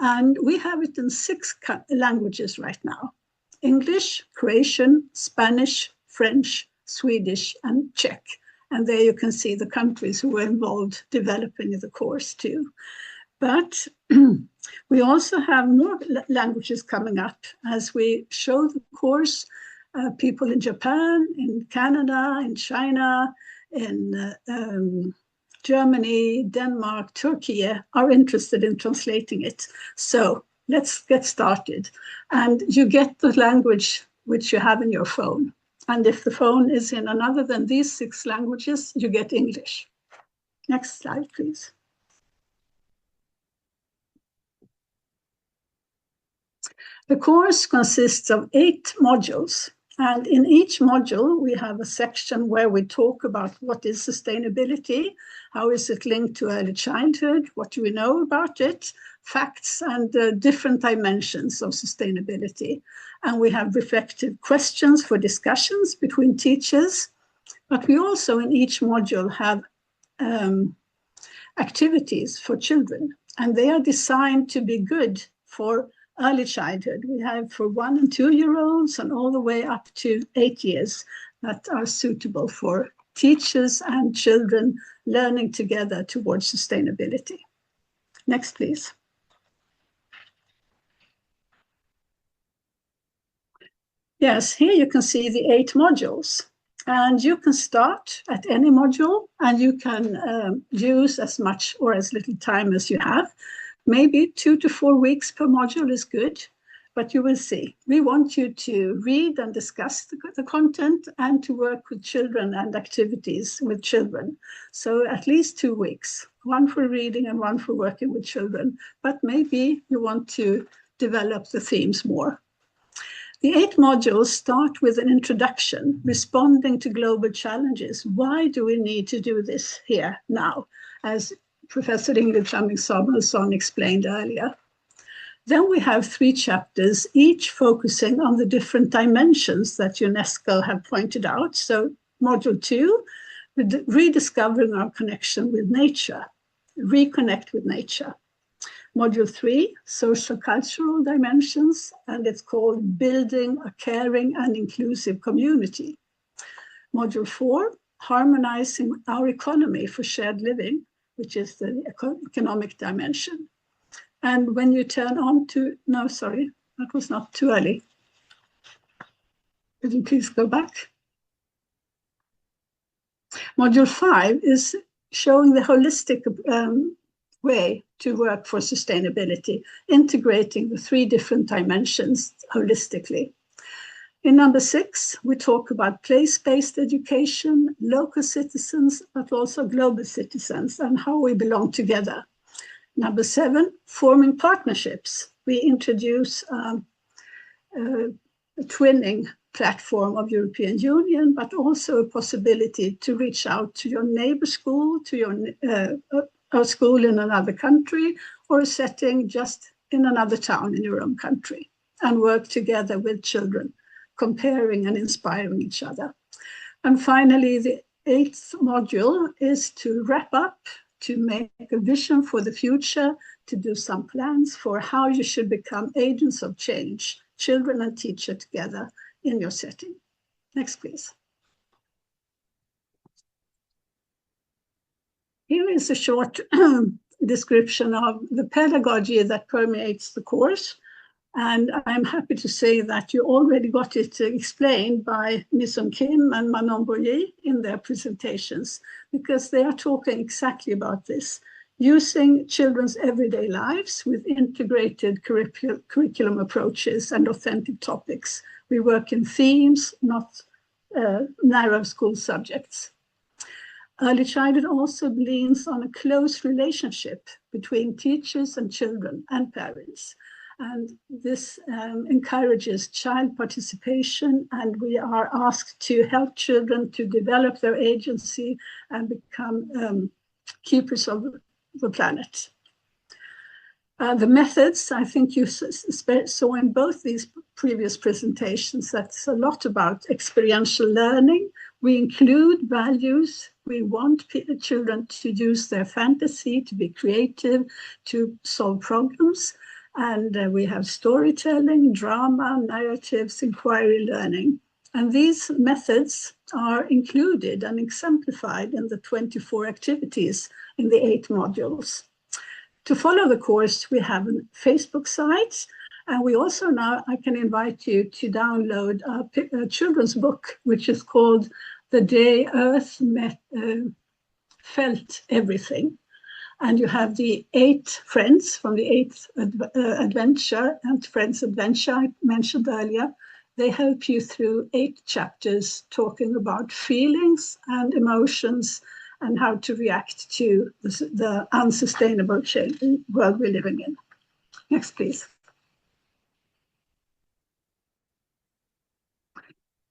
And we have it in 6 languages right now: English, Croatian, Spanish, French, Swedish, and Czech. And there you can see the countries who were involved developing the course too. But we also have more languages coming up as we show the course. People in Japan, in Canada, in China, in Germany, Denmark, Turkey are interested in translating it. So let's get started. And you get the language which you have in your phone. And if the phone is in another than these 6 languages, you get English. Next slide, please. The course consists of 8 modules. And in each module, we have a section where we talk about what is sustainability, how is it linked to early childhood, what do we know about it, facts and different dimensions of sustainability. And we have reflective questions for discussions between teachers. But we also in each module have activities for children, and they are designed to be good for early childhood. We have for 1- and 2-year-olds and all the way up to 8 years that are suitable for teachers and children learning together towards sustainability. Next, please. Yes, here you can see the 8 modules. And you can start at any module, and you can use as much or as little time as you have. Maybe 2 to 4 weeks per module is good, but you will see. We want you to read and discuss the content and to work with children and activities with children. So at least 2 weeks, 1 for reading and 1 for working with children. But maybe you want to develop the themes more. The 8 modules start with an introduction, responding to global challenges. Why do we need to do this here now? As Professor Ingrid Fleming Samuelsson explained earlier. Then we have 3 chapters, each focusing on the different dimensions that UNESCO have pointed out. So module 2, rediscovering our connection with nature, reconnect with nature. Module 3, social cultural dimensions, and it's called building a caring and inclusive community. Module 4, harmonizing our economy for shared living, which is the economic dimension. And when you turn on to, no, sorry, that was not too early. Could you please go back? Module 5 is showing the holistic way to work for sustainability, integrating the 3 different dimensions holistically. In number 6, we talk about place-based education, local citizens, but also global citizens, and how we belong together. Number 7, forming partnerships. We introduce a twinning platform of European Union, but also a possibility to reach out to your neighbor school, to your a school in another country, or a setting just in another town in your own country, and work together with children, comparing and inspiring each other. And finally, the 8th module is to wrap up, to make a vision for the future, to do some plans for how you should become agents of change, children and teacher together in your setting. Next, please. Here is a short description of the pedagogy that permeates the course. And I'm happy to say that you already got it explained by Mi-Sung Kim and Manon Boyer in their presentations, because they are talking exactly about this, using children's everyday lives with integrated curriculum approaches and authentic topics. We work in themes, not narrow school subjects. Early childhood also leans on a close relationship between teachers and children and parents. And this encourages child participation, and we are asked to help children to develop their agency and become keepers of the planet. The methods, I think you saw in both these previous presentations, that's a lot about experiential learning. We include values. We want children to use their fantasy, to be creative, to solve problems. And we have storytelling, drama, narratives, inquiry learning. And these methods are included and exemplified in the 24 activities in the 8 modules. To follow the course, we have a Facebook site. And we also now, I can invite you to download a children's book, which is called The Day Earth Felt Everything. And you have the 8 friends from the 8th adventure and Friends Adventure I mentioned earlier. They help you through 8 chapters talking about feelings and emotions and how to react to the unsustainable world we're living in. Next, please.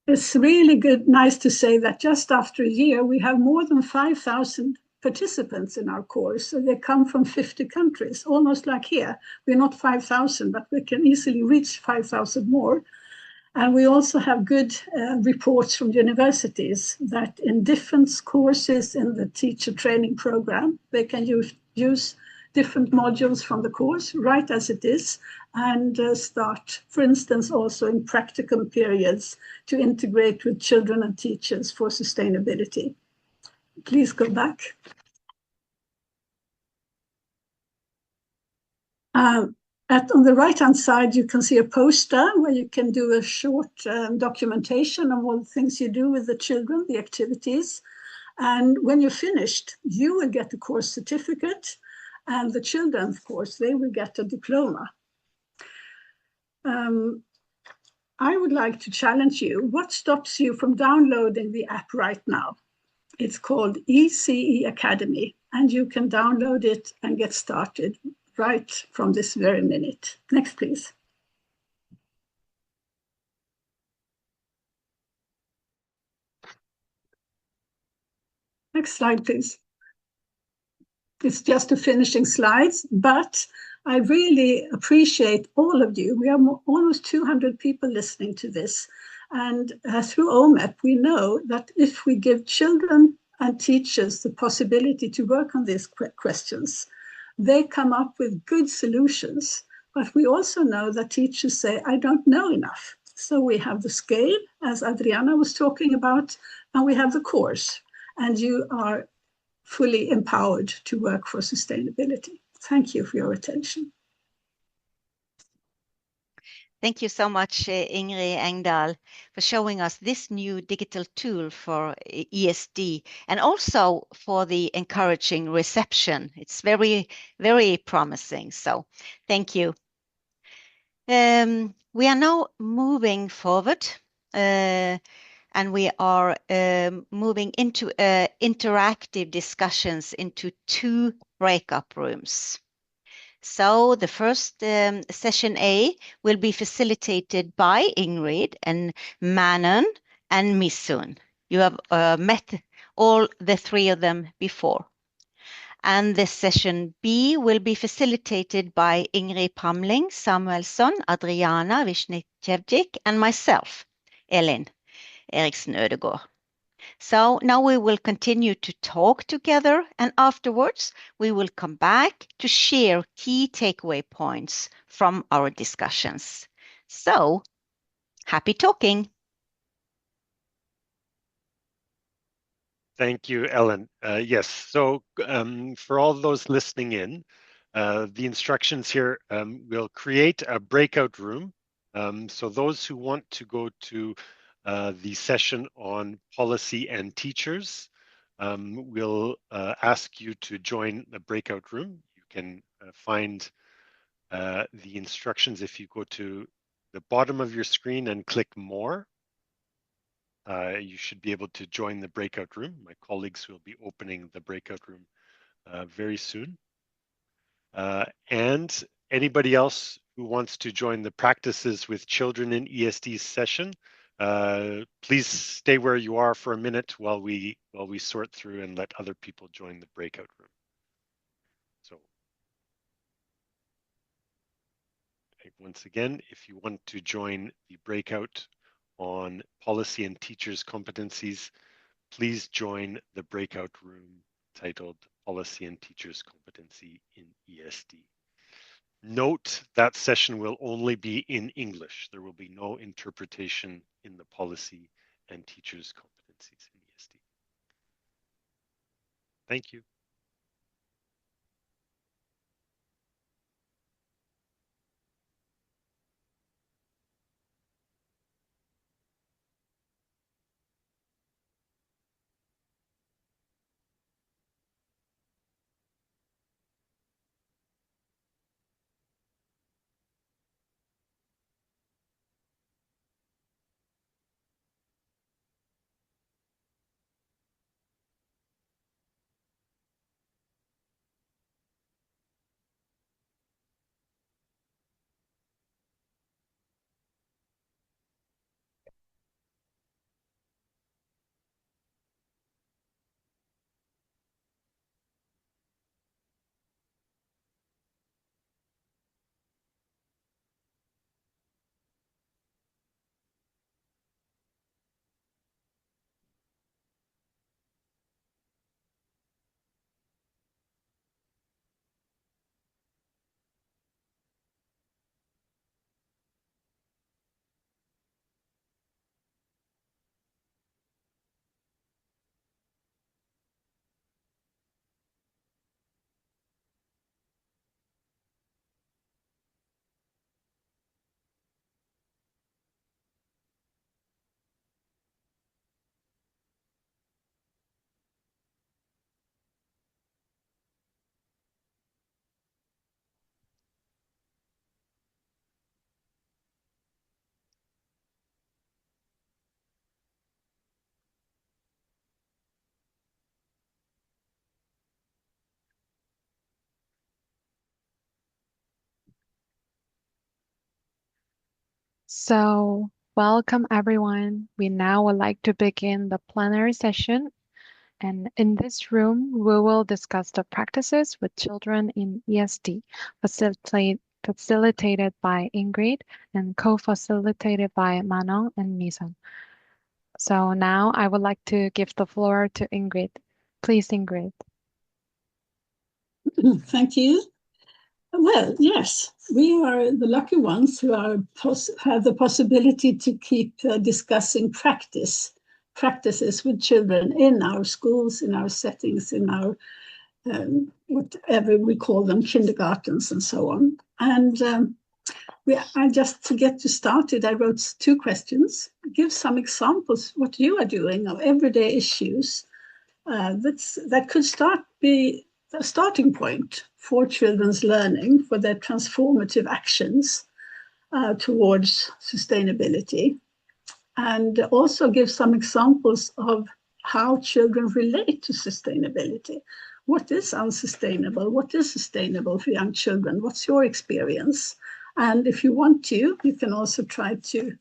It's really nice to say that just after a year, we have more than 5,000 participants in our course. So they come from 50 countries, almost like here. We're not 5,000, but we can easily reach 5,000 more. And we also have good reports from universities that in different courses in the teacher training program, they can use different modules from the course, right as it is, and start, for instance, also in practicum periods to integrate with children and teachers for sustainability. Please go back. On the right-hand side, you can see a poster where you can do a short documentation of all the things you do with the children, the activities. And when you're finished, you will get a course certificate, and the children, of course, they will get a diploma. I would like to challenge you. What stops you from downloading the app right now? It's called ECCE Academy, and you can download it and get started right from this very minute. Next, please. Next slide, please. It's just a finishing slides, but I really appreciate all of you. We have almost 200 people listening to this. And through OMEP, we know that if we give children and teachers the possibility to work on these questions, they come up with good solutions. But we also know that teachers say, I don't know enough. So we have the scale, as Adriana was talking about, and we have the course. And you are fully empowered to work for sustainability. Thank you for your attention. Thank you so much, Ingrid Engdahl, for showing us this new digital tool for ESD and also for the encouraging reception. It's very, very promising. So thank you. We are now moving forward and we are moving into interactive discussions into 2 breakup rooms. So the first session A will be facilitated by Ingrid and Manon and Misun. You have met all the 3 of them before. And the session B will be facilitated by Ingrid Pramling Samuelsson, Adriana Wisniewczyk, and myself, Elin Eriksen Ødegaard. So now we will continue to talk together, and afterwards we will come back to share key takeaway points from our discussions. So, happy talking. Thank you, Ellen. Yes, so for all those listening in, the instructions here will create a breakout room. So those who want to go to the session on policy and teachers will ask you to join the breakout room. You can find the instructions if you go to the bottom of your screen and click More. You should be able to join the breakout room. My colleagues will be opening the breakout room very soon. And anybody else who wants to join the Practices with Children in ESD session, please stay where you are for a minute while we sort through and let other people join the breakout room. So once again, if you want to join the breakout on policy and teachers competencies, please join the breakout room titled Policy and Teachers Competency in ESD. Note that session will only be in English. There will be no interpretation in the policy and teachers competencies in ESD. Thank you. So, welcome everyone. We now would like to begin the plenary session. And in this room, we will discuss the practices with children in ESD, facilitated by Ingrid and co-facilitated by Manon and Misan. So now I would like to give the floor to Ingrid. Please, Ingrid. Thank you. Well, yes, we are the lucky ones who have the possibility to keep discussing practices with children in our schools, in our settings, in our whatever we call them, kindergartens and so on. And to get started, I wrote 2 questions. Give some examples what you are doing of everyday issues that could be a starting point for children's learning, for their transformative actions towards sustainability. and also give some examples of how children relate to sustainability. What is unsustainable? What is sustainable for young children? What's your experience? And if you want to, you can also try to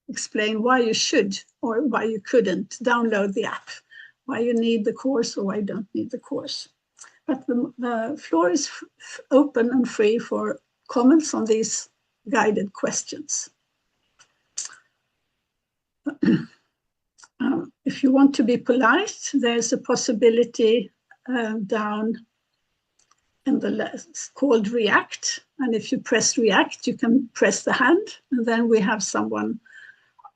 explain why you should or why you couldn't download the app, why you need the course or why you don't need the course. But the floor is open and free for comments on these guided questions. If you want to be polite, there's a possibility down in the list called React. And if you press React, you can press the hand, and then we have someone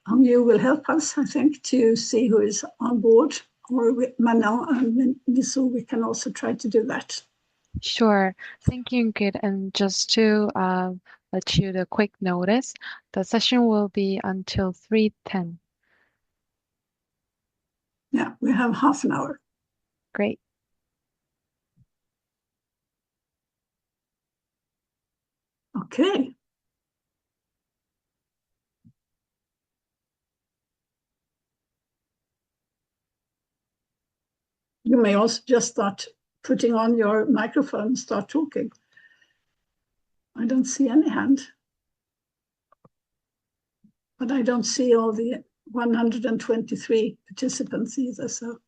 who will help us, I think, to see who is on board. Or Manon and Nisu, we can also try to do that. Sure. Thank you, Ingrid. And just to let you the quick notice, the session will be until 3:10. Yeah, we have half an hour. Great. Okay. You may also just start putting on your microphone and start talking. I don't see any hand. But I don't see all the 123 participants either. So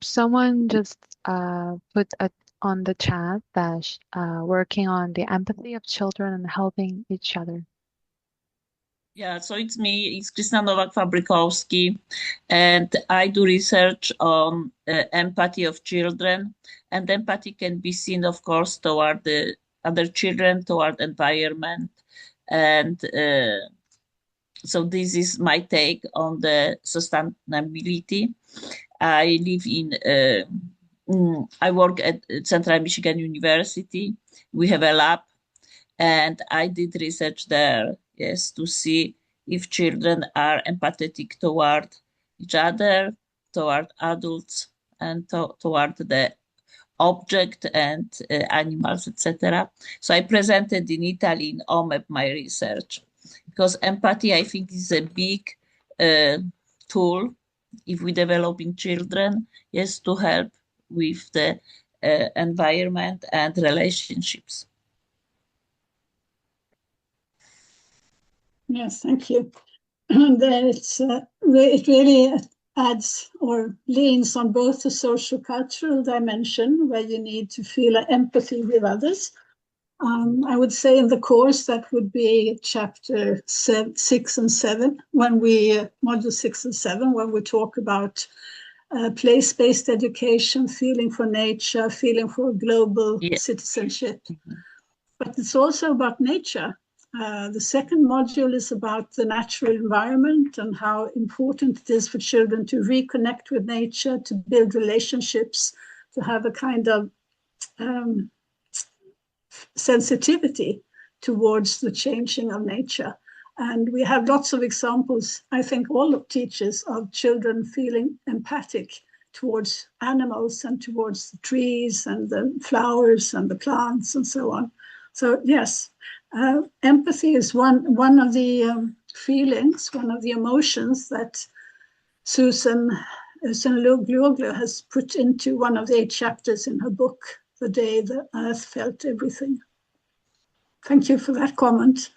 Someone just put on the chat that working on the empathy of children and helping each other. Yeah, so it's me, it's Krystyna Nowak-Fabrykowski, and I do research on empathy of children, and empathy can be seen, of course, toward the other children, toward environment, and so this is my take on the sustainability. I live I work at Central Michigan University. We have a lab, and I did research there, yes, to see if children are empathetic toward each other, toward adults, and toward the object and animals, etc. So I presented in Italy in OMEP my research, because empathy, I think, is a big tool if we develop in children, yes, to help with the environment and relationships. yes, thank you. And then it really adds or leans on both the social cultural dimension, where you need to feel empathy with others. I would say in the course that would be chapter 6 and 7, when module 6 and 7, when we talk about place-based education, feeling for nature, feeling for global citizenship. But it's also about nature. The second module is about the natural environment and how important it is for children to reconnect with nature, to build relationships, to have a kind of sensitivity towards the changing of nature. And we have lots of examples, I think all of teachers, of children feeling empathic towards animals and towards the trees and the flowers and the plants and so on. So yes, empathy is one of the feelings, one of the emotions that Susan Gluglu has put into one of the 8 chapters in her book, The Day the Earth Felt Everything. Thank you for that comment.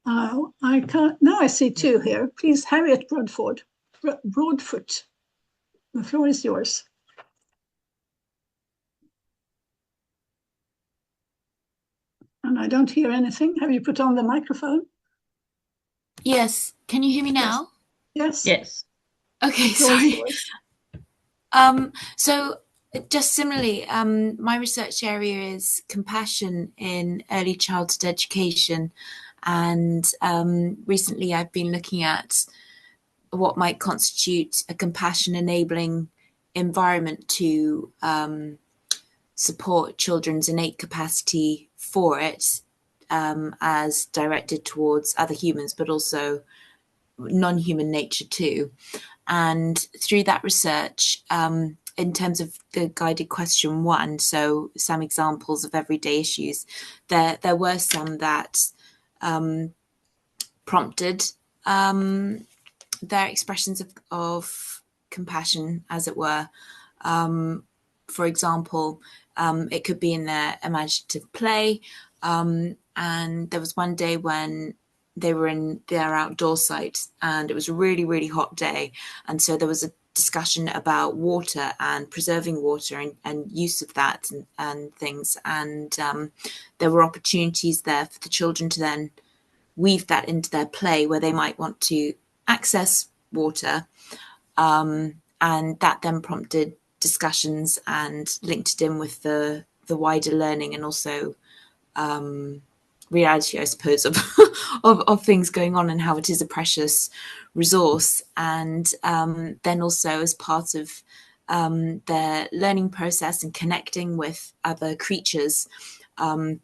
Now I see 2 here. Please, Harriet Broadfoot, the floor is yours. And I don't hear anything. Have you put on the microphone? Yes. Can you hear me now? Yes. Yes. Okay, sorry. So just similarly, my research area is compassion in early childhood education. And recently I've been looking at what might constitute a compassion enabling environment to support children's innate capacity for it, as directed towards other humans, but also non-human nature too. And through that research, in terms of the guided question 1, so some examples of everyday issues, there were some that prompted they're expressions of compassion, as it were. For example, it could be in their imaginative play. And there was one day when they were in their outdoor site and it was a really, really hot day. And so there was a discussion about water and preserving water and use of that and things. And there were opportunities there for the children to then weave that into their play where they might want to access water. And that then prompted discussions and linked it in with the wider learning and also reality, I suppose, of, of things going on and how it is a precious resource. And then also as part of their learning process and connecting with other creatures, they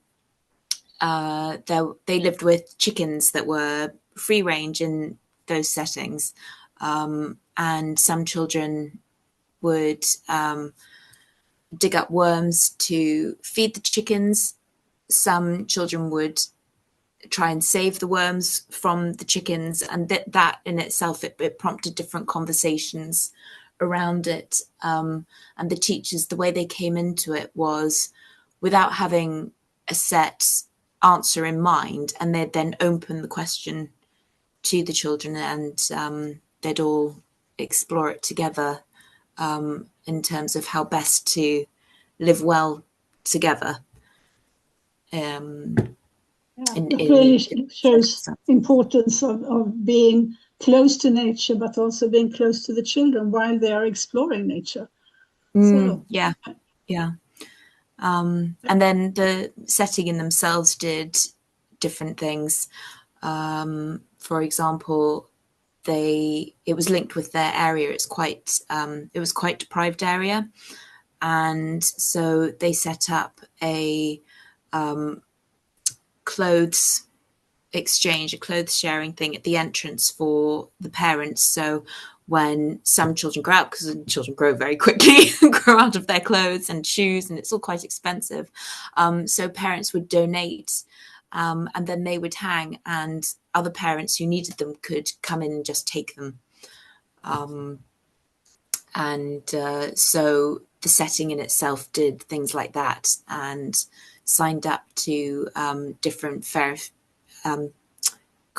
lived with chickens that were free range in those settings. And some children would dig up worms to feed the chickens. Some children would try and save the worms from the chickens, and that in itself, it prompted different conversations around it. And the teachers, the way they came into it was without having a set answer in mind, and they'd then open the question to the children, and they'd all explore it together in terms of how best to live well together. It really shows importance of being close to nature, but also being close to the children while they are exploring nature. Yeah. And then the setting in themselves did different things. For example, it was linked with their area. It was quite deprived area, and so they set up a clothes exchange, a clothes sharing thing at the entrance for the parents. So when some children grow up, because children grow very quickly, grow out of their clothes and shoes, and it's all quite expensive. So parents would donate, and then they would hang, and other parents who needed them could come in and just take them. So the setting in itself did things like that and signed up to different fair, can't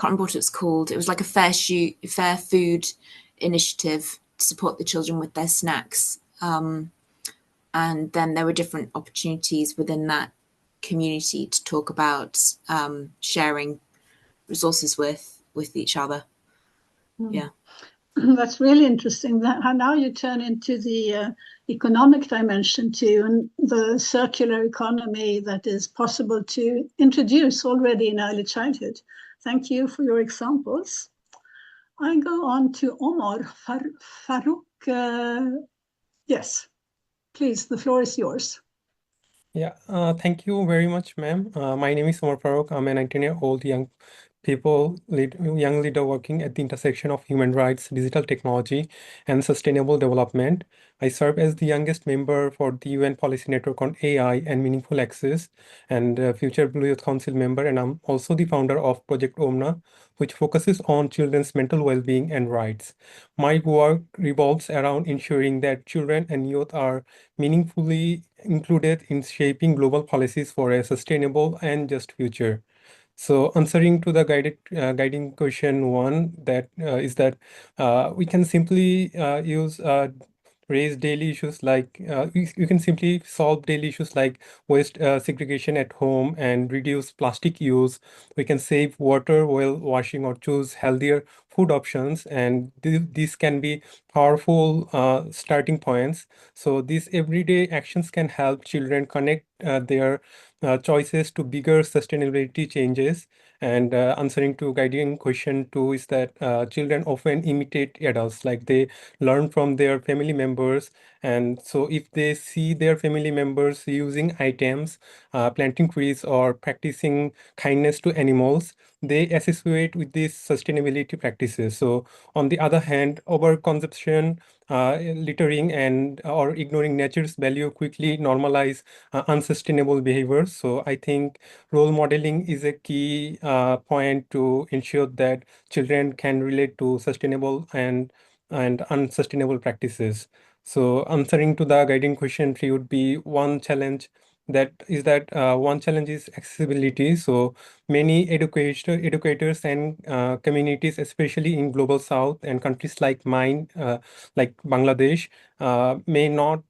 remember what it's called. It was like a fair food initiative to support the children with their snacks. And then there were different opportunities within that community to talk about sharing resources with each other. Yeah. That's really interesting. How now you turn into the economic dimension too, and the circular economy that is possible to introduce already in early childhood. Thank you for your examples. I go on to Omar Farouk. Yes, please, the floor is yours. Yeah, thank you very much, ma'am. My name is Omar Farouk. I'm a 19-year-old young leader working at the intersection of human rights, digital technology, and sustainable development. I serve as the youngest member for the UN Policy Network on AI and Meaningful Access, and future Blue Youth Council member, and I'm also the founder of Project OMNA, which focuses on children's mental well-being and rights. My work revolves around ensuring that children and youth are meaningfully included in shaping global policies for a sustainable and just future. So answering to the guiding question one, that is that we can simply raise daily issues like you can simply solve daily issues like waste segregation at home and reduce plastic use. We can save water while washing or choose healthier food options, and these can be powerful starting points. So these everyday actions can help children connect their choices to bigger sustainability changes. And answering to guiding question two is that children often imitate adults, like they learn from their family members. And so if they see their family members using items, planting trees, or practicing kindness to animals, they associate with these sustainability practices. So on the other hand, overconsumption, littering, and or ignoring nature's value quickly normalize unsustainable behaviors. So I think role modeling is a key point to ensure that children can relate to sustainable and unsustainable practices. So answering to the guiding question three would be one challenge is accessibility. So many educators and communities, especially in global south and countries like mine, like Bangladesh, may not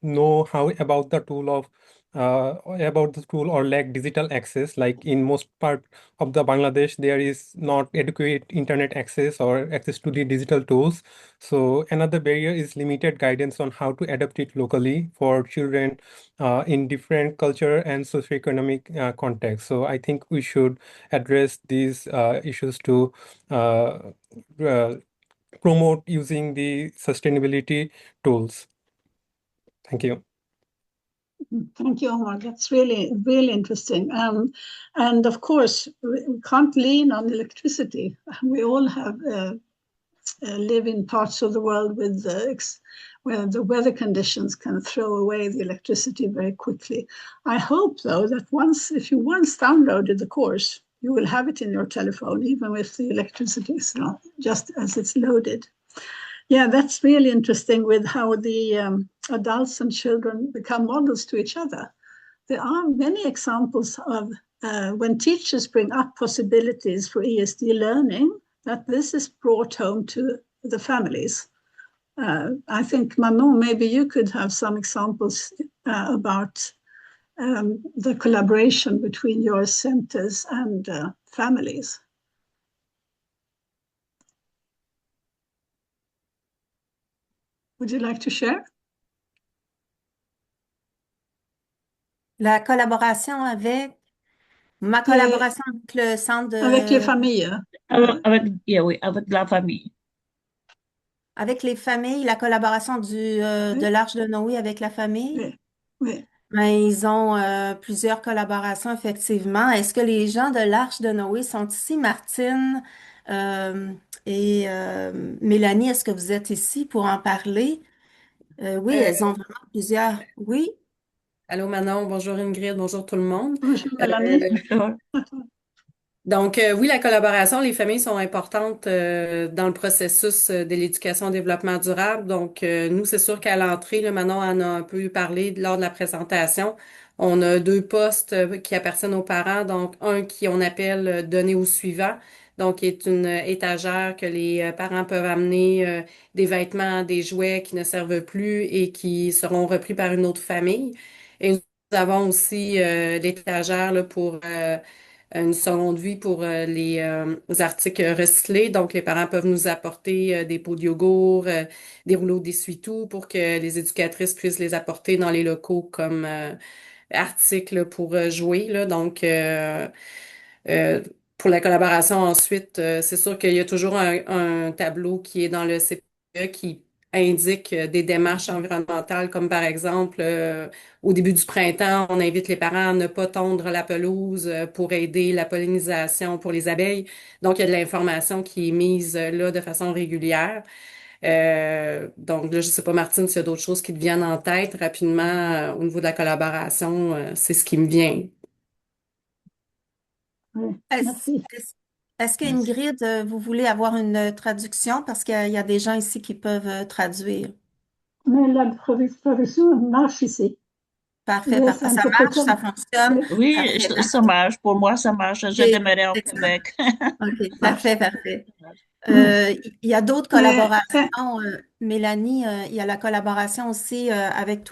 know how about the tool or lack digital access. Like in most part of the Bangladesh, there is not adequate internet access or access to the digital tools. So another barrier is limited guidance on how to adapt it locally for children in different culture and socioeconomic contexts. So I think we should address these issues to uh, uh, promote using the sustainability tools. Thank you. Thank you, Omar. That's really, really interesting. And of course, we can't lean on electricity. We all have live in parts of the world with where the weather conditions can throw away the electricity very quickly. I hope, though, that if you once downloaded the course, you will have it in your telephone, even if the electricity is not just as it's loaded. Yeah, that's really interesting with how the adults and children become models to each other. There are many examples of when teachers bring up possibilities for ESD learning, that this is brought home to the families. I think, Manon, maybe you could have some examples about the collaboration between your centers and families. Would you like to share? La collaboration avec, ma collaboration avec le centre Avec les familles. Avec la famille. avec les familles, la collaboration de l'Arche de Noé avec la famille. Oui. Oui. Ben, ils ont plusieurs collaborations, effectivement. Est-ce que les gens de l'Arche de Noé sont ici? Martine et Mélanie, est-ce que vous êtes ici pour en parler? Oui, elles ont vraiment plusieurs. Oui. Allô Manon, bonjour Ingrid, bonjour tout le monde. Bonjour Mélanie. Donc, oui, la collaboration, les familles sont importantes dans le processus de l'éducation au développement durable. Donc, nous, c'est sûr qu'à l'entrée, là, Manon en a un peu parlé lors de la présentation. On a deux postes qui appartiennent aux parents. Donc, un qui on appelle donner au suivant. Donc, qui est une étagère que les parents peuvent amener des vêtements, des jouets qui ne servent plus et qui seront repris par une autre famille. Et nous avons aussi l'étagère là, pour une seconde vie pour les articles recyclés. Donc, les parents peuvent nous apporter des pots de yogourt, des rouleaux d'essuie-tout pour que les éducatrices puissent les apporter dans les locaux comme articles pour jouer, là. Donc, euh, pour la collaboration ensuite, c'est sûr qu'il y a toujours un tableau qui est dans le CPE qui indique des démarches environnementales, comme par exemple, au début du printemps, on invite les parents à ne pas tondre la pelouse pour aider la pollinisation pour les abeilles. Donc, il y a de l'information qui est mise là de façon régulière. Donc, là, je sais pas, Martine, s'il y a d'autres choses qui te viennent en tête rapidement au niveau de la collaboration, c'est ce qui me vient. Oui, Est-ce merci. est-ce que Ingrid, vous voulez avoir une traduction parce qu'il y a des gens ici qui peuvent traduire? Mais la traduction marche ici. Parfait, Les parfait. Ça marche, ça interpréteurs. fonctionne. Oui, Parfait, ça parfait. marche. Pour moi, ça marche. Je C'est demeurais au excellent. Québec. OK, parfait, parfait. Il y a d'autres Mais, collaborations. Mélanie, il y a la collaboration aussi avec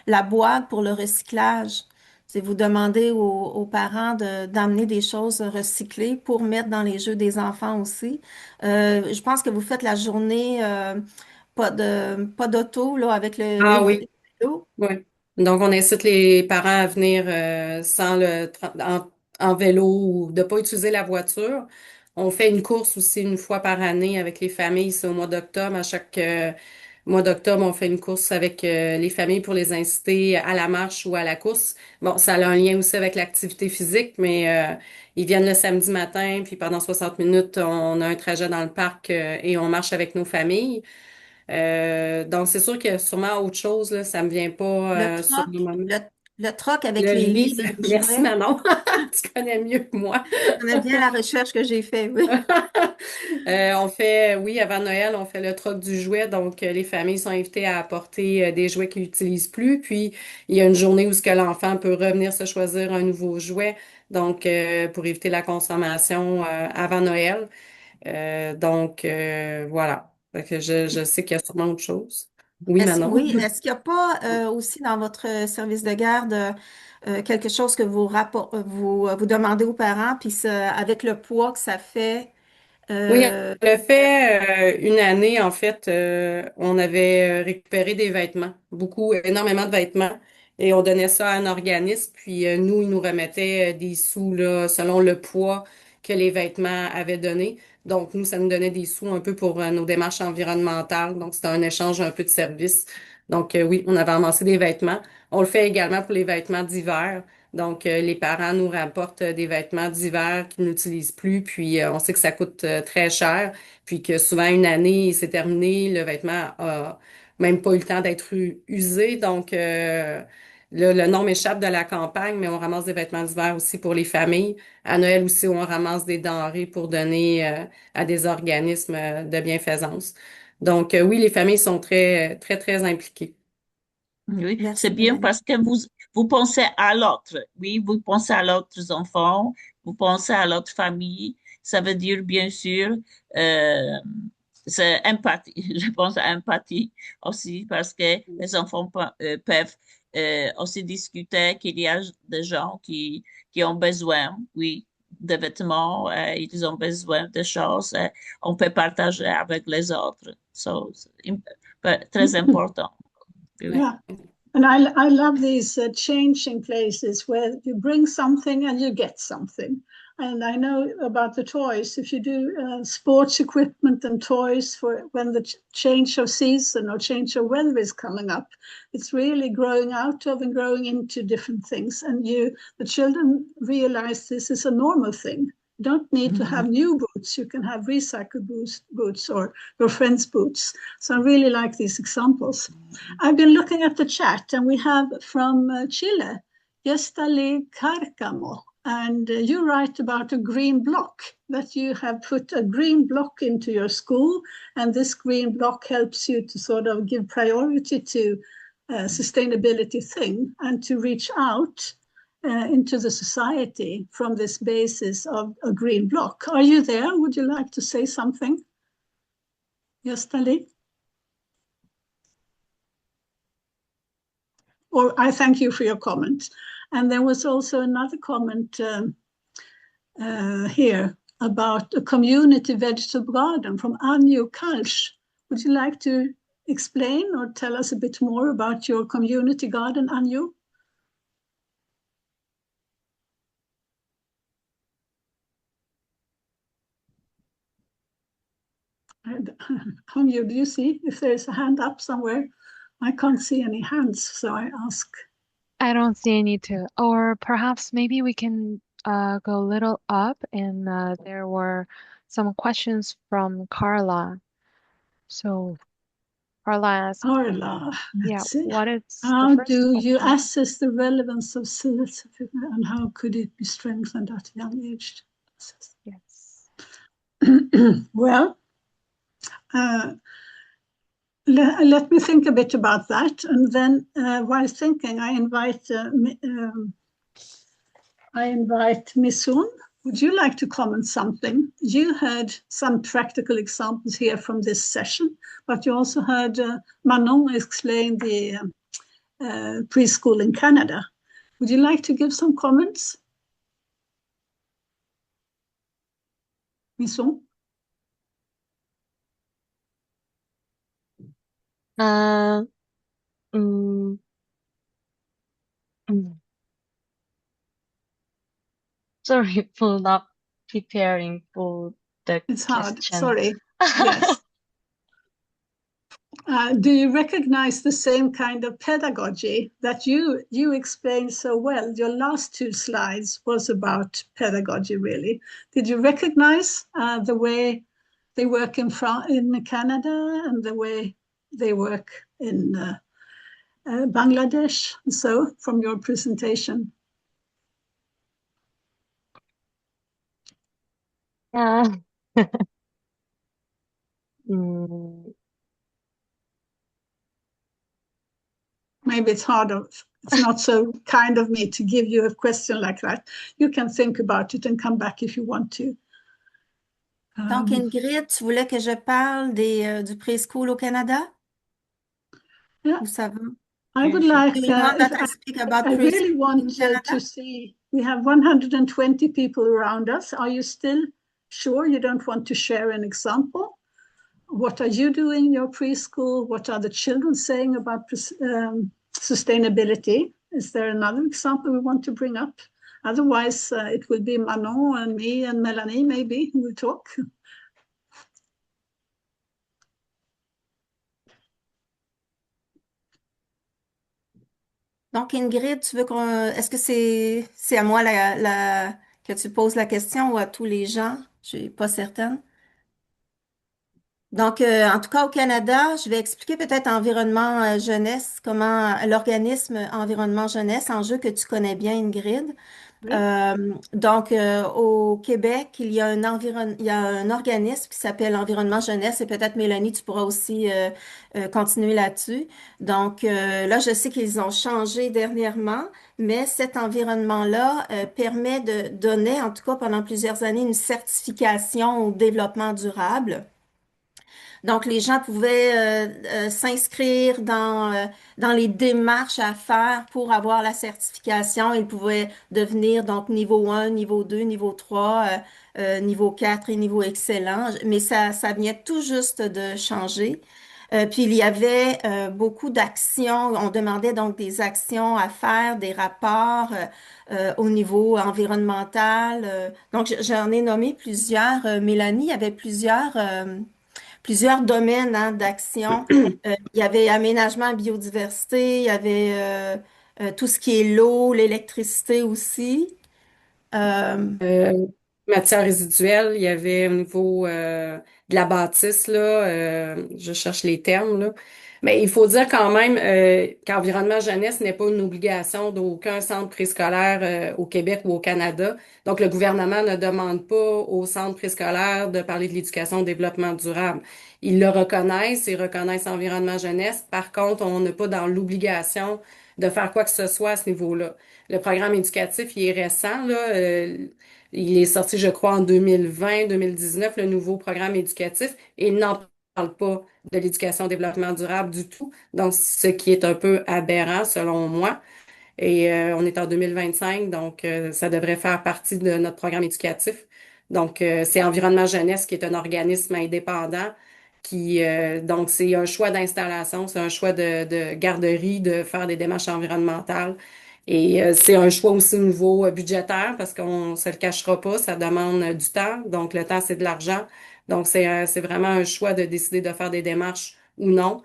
la boîte pour le recyclage. C'est vous demander aux parents d'amener des choses recyclées pour mettre dans les jeux des enfants aussi. Je pense que vous faites la journée pas d'auto là, avec Ah les oui, vélos. oui. Donc, on incite les parents à venir sans en vélo ou de pas utiliser la voiture. On fait une course aussi une fois par année avec les familles. C'est au mois d'octobre. mois d'octobre, on fait une course avec les familles pour les inciter à la marche ou à la course. Bon, ça a un lien aussi avec l'activité physique, mais ils viennent le samedi matin, puis pendant 60 minutes, on a un trajet dans le parc et on marche avec nos familles. Donc, c'est sûr qu'il y a sûrement autre chose, là, ça me vient Le pas sur troc, le moment. le troc avec Le les lit, lits et les merci jouets. Manon, tu connais mieux que moi. Je connais bien la recherche que j'ai faite, oui. On fait, oui, avant Noël, on fait le troc du jouet. Donc, les familles sont invitées à apporter des jouets qu'ils n'utilisent plus. Puis, il y a une journée où ce que l'enfant peut revenir se choisir un nouveau jouet. Donc, pour éviter la consommation avant Noël. Voilà. Fait que je sais qu'il y a sûrement autre chose. Oui, Manon. Oui, est-ce qu'il n'y a pas aussi dans votre service de garde quelque chose que vous demandez aux parents, puis avec le poids que ça fait, Oui, euh, on l'a fait une année, en fait, on avait récupéré des vêtements, beaucoup, énormément de vêtements, et on donnait ça à un organisme, puis nous, ils nous remettaient des sous là, selon le poids que les vêtements avaient donné. Donc, nous, ça nous donnait des sous un peu pour nos démarches environnementales. Donc, c'était un échange un peu de services. Donc, oui, on avait amassé des vêtements. On le fait également pour les vêtements d'hiver. Donc, les parents nous rapportent des vêtements d'hiver qu'ils n'utilisent plus, puis on sait que ça coûte très cher, puis que souvent une année, c'est terminé, le vêtement a même pas eu le temps d'être usé. Donc, le nom m'échappe de la campagne, mais on ramasse des vêtements d'hiver aussi pour les familles. À Noël aussi, on ramasse des denrées pour donner à des organismes de bienfaisance. Donc, oui, les familles sont très, très, très impliquées. Oui, c'est merci, bien Mélanie. parce que vous pensez à l'autre. Oui, vous pensez à l'autre enfant, vous pensez à l'autre famille. Ça veut dire, bien sûr, euh, c'est empathie. Je pense à empathie aussi parce que les enfants peuvent aussi discuter qu'il y a des gens qui ont besoin, oui, de vêtements, ils ont besoin de choses. On peut partager avec les autres. So, c'est très important. Oui. Yeah. And I love these changing places where you bring something and you get something. And I know about the toys. If you do sports equipment and toys for when the change of season or change of weather is coming up, it's really growing out of and growing into different things. And the children realize this is a normal thing. You don't need to have new boots. You can have recycled boots or your friend's boots. So I really like these examples. I've been looking at the chat, and we have from Chile, Gestali Carcamo. And you write about a green block, that you have put a green block into your school, and this green block helps you to sort of give priority to sustainability thing and to reach out into the society from this basis of a green block. Are you there? Would you like to say something? Gestali? Or I thank you for your comment. And there was also another comment here about a community vegetable garden from Anju Kalsh. Would you like to explain or tell us a bit more about your community garden, Anju? Anju, do you see if there's a hand up somewhere? I can't see any hands, so I ask. I don't see any too. Or perhaps maybe we can go a little up, and there were some questions from Carla. So Carla asked, Carla, yeah, let's see. what is the How first do you question? assess the relevance of silicification and how could it be strengthened at a young age? Yes. Well, let me think a bit about that. And then while thinking, I invite Misun. Would you like to comment something? You heard some practical examples here from this session, but you also heard Manon explain the preschool in Canada. Would you like to give some comments? Misun? Uh, mm, mm. Sorry for not preparing for the It's hard, question. sorry. Yes. do you recognize the same kind of pedagogy that you explained so well? Your last two slides was about pedagogy, really. Did you recognize the way they work in Canada and the way they work in Bangladesh? So, from your presentation. Mm, Maybe it's it's not so kind of me to give you a question like that. You can think about it and come back if you want to. Donc, Ingrid, tu voulais que je parle du preschool au Canada? Yeah. Ou ça va? I would like, Do you want that I speak about I really preschool want in Canada? to see, we have 120 people around us. Are you still sure you don't want to share an example? What are you doing in your preschool? What are the children saying about sustainability? Is there another example we want to bring up? Otherwise, it will be Manon and me and Melanie maybe who will talk. Donc, Ingrid, est-ce que c'est à moi que tu poses la question ou à tous les gens? Je suis pas certaine. Donc, en tout cas, au Canada, je vais expliquer peut-être environnement jeunesse, comment l'organisme environnement jeunesse, enjeu que tu connais bien, Ingrid. Oui. Donc, au Québec, il y a il y a un organisme qui s'appelle Environnement Jeunesse et peut-être Mélanie, tu pourras aussi continuer là-dessus. Donc, là, je sais qu'ils ont changé dernièrement, mais cet environnement-là permet de donner, en tout cas pendant plusieurs années, une certification au développement durable. Donc, les gens pouvaient s'inscrire dans les démarches à faire pour avoir la certification. Ils pouvaient devenir donc niveau 1, niveau 2, niveau 3, niveau 4 et niveau excellent. Mais ça vient tout juste de changer. Puis, il y avait beaucoup d'actions. On demandait donc des actions à faire, des rapports au niveau environnemental. Donc, j'en ai nommé plusieurs. Mélanie, il y avait plusieurs domaines d'action. Il y avait aménagement, biodiversité, il y avait tout ce qui est l'eau, l'électricité aussi. Euh, Matière résiduelle, il y avait au niveau de la bâtisse, là, je cherche les termes, là. Mais il faut dire quand même qu'environnement jeunesse n'est pas une obligation d'aucun centre préscolaire au Québec ou au Canada. Donc, le gouvernement ne demande pas aux centres préscolaires de parler de l'éducation au développement durable. Ils le reconnaissent, ils reconnaissent environnement jeunesse. Par contre, on n'est pas dans l'obligation de faire quoi que ce soit à ce niveau-là. Le programme éducatif, il est récent, là. Il est sorti, je crois, en 2020-2019, le nouveau programme éducatif, et il n'en parle pas de l'éducation au développement durable du tout. Donc, ce qui est un peu aberrant, selon moi. Et on est en 2025, donc ça devrait faire partie de notre programme éducatif. Donc, c'est Environnement Jeunesse qui est un organisme indépendant donc, c'est un choix d'installation, c'est un choix de garderie, de faire des démarches environnementales. Et c'est un choix aussi au niveau budgétaire parce qu'on se le cachera pas, ça demande du temps. Donc, le temps, c'est de l'argent. Donc, c'est vraiment un choix de décider de faire des démarches ou non.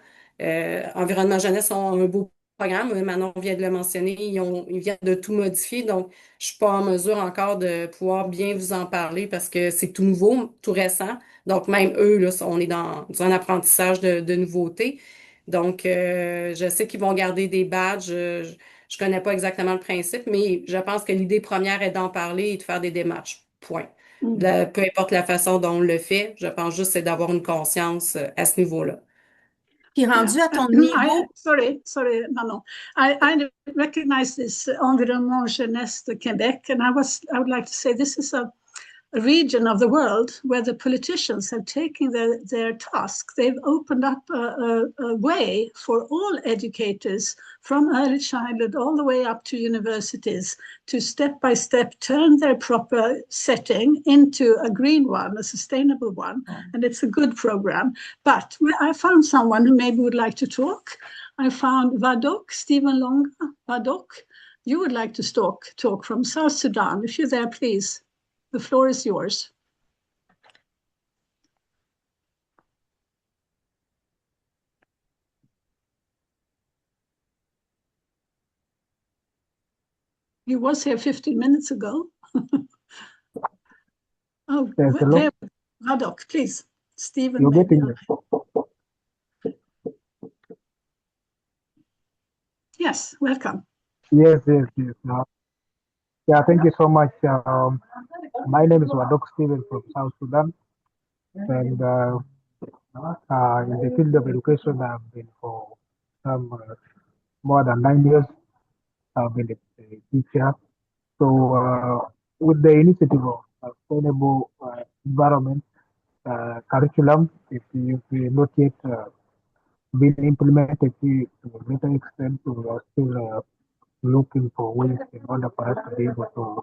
Environnement Jeunesse ont un beau programme. Manon vient de le mentionner. Ils viennent de tout modifier. Donc, je suis pas en mesure encore de pouvoir bien vous en parler parce que c'est tout nouveau, tout récent. Donc, même eux, là, on est dans un apprentissage de nouveautés. Donc, je sais qu'ils vont garder des badges. Je connais pas exactement le principe, mais je pense que l'idée première est d'en parler et de faire des démarches. Point. Peu importe la façon dont on le fait, je pense juste que c'est d'avoir une conscience à ce niveau-là. Puis rendu à ton niveau. Sorry, Manon. I recognize this Environnement Jeunesse de Québec, and I would like to say this is a region of the world where the politicians have taken their task. They've opened up a way for all educators from early childhood all the way up to universities to step by step turn their proper setting into a green one, a sustainable one. And it's a good program. But I found someone who maybe would like to talk. I found Vadok, Stephen Longa. Vadok, you would like to talk from South Sudan. If you're there, please. The floor is yours. He was here 15 minutes ago. Oh, Yes, hello. there, Radok, please. Stephen. You're maybe. getting it. Yes, welcome. Yes, yes, yes. Yeah, thank you so much. My name is Wadok Stephen from South Sudan, and in the field of education, I've been for some more than 9 years. I've been a teacher. So, with the initiative of sustainable environment curriculum, if not yet been implemented to a greater extent, we are still looking for ways in order for us to be able to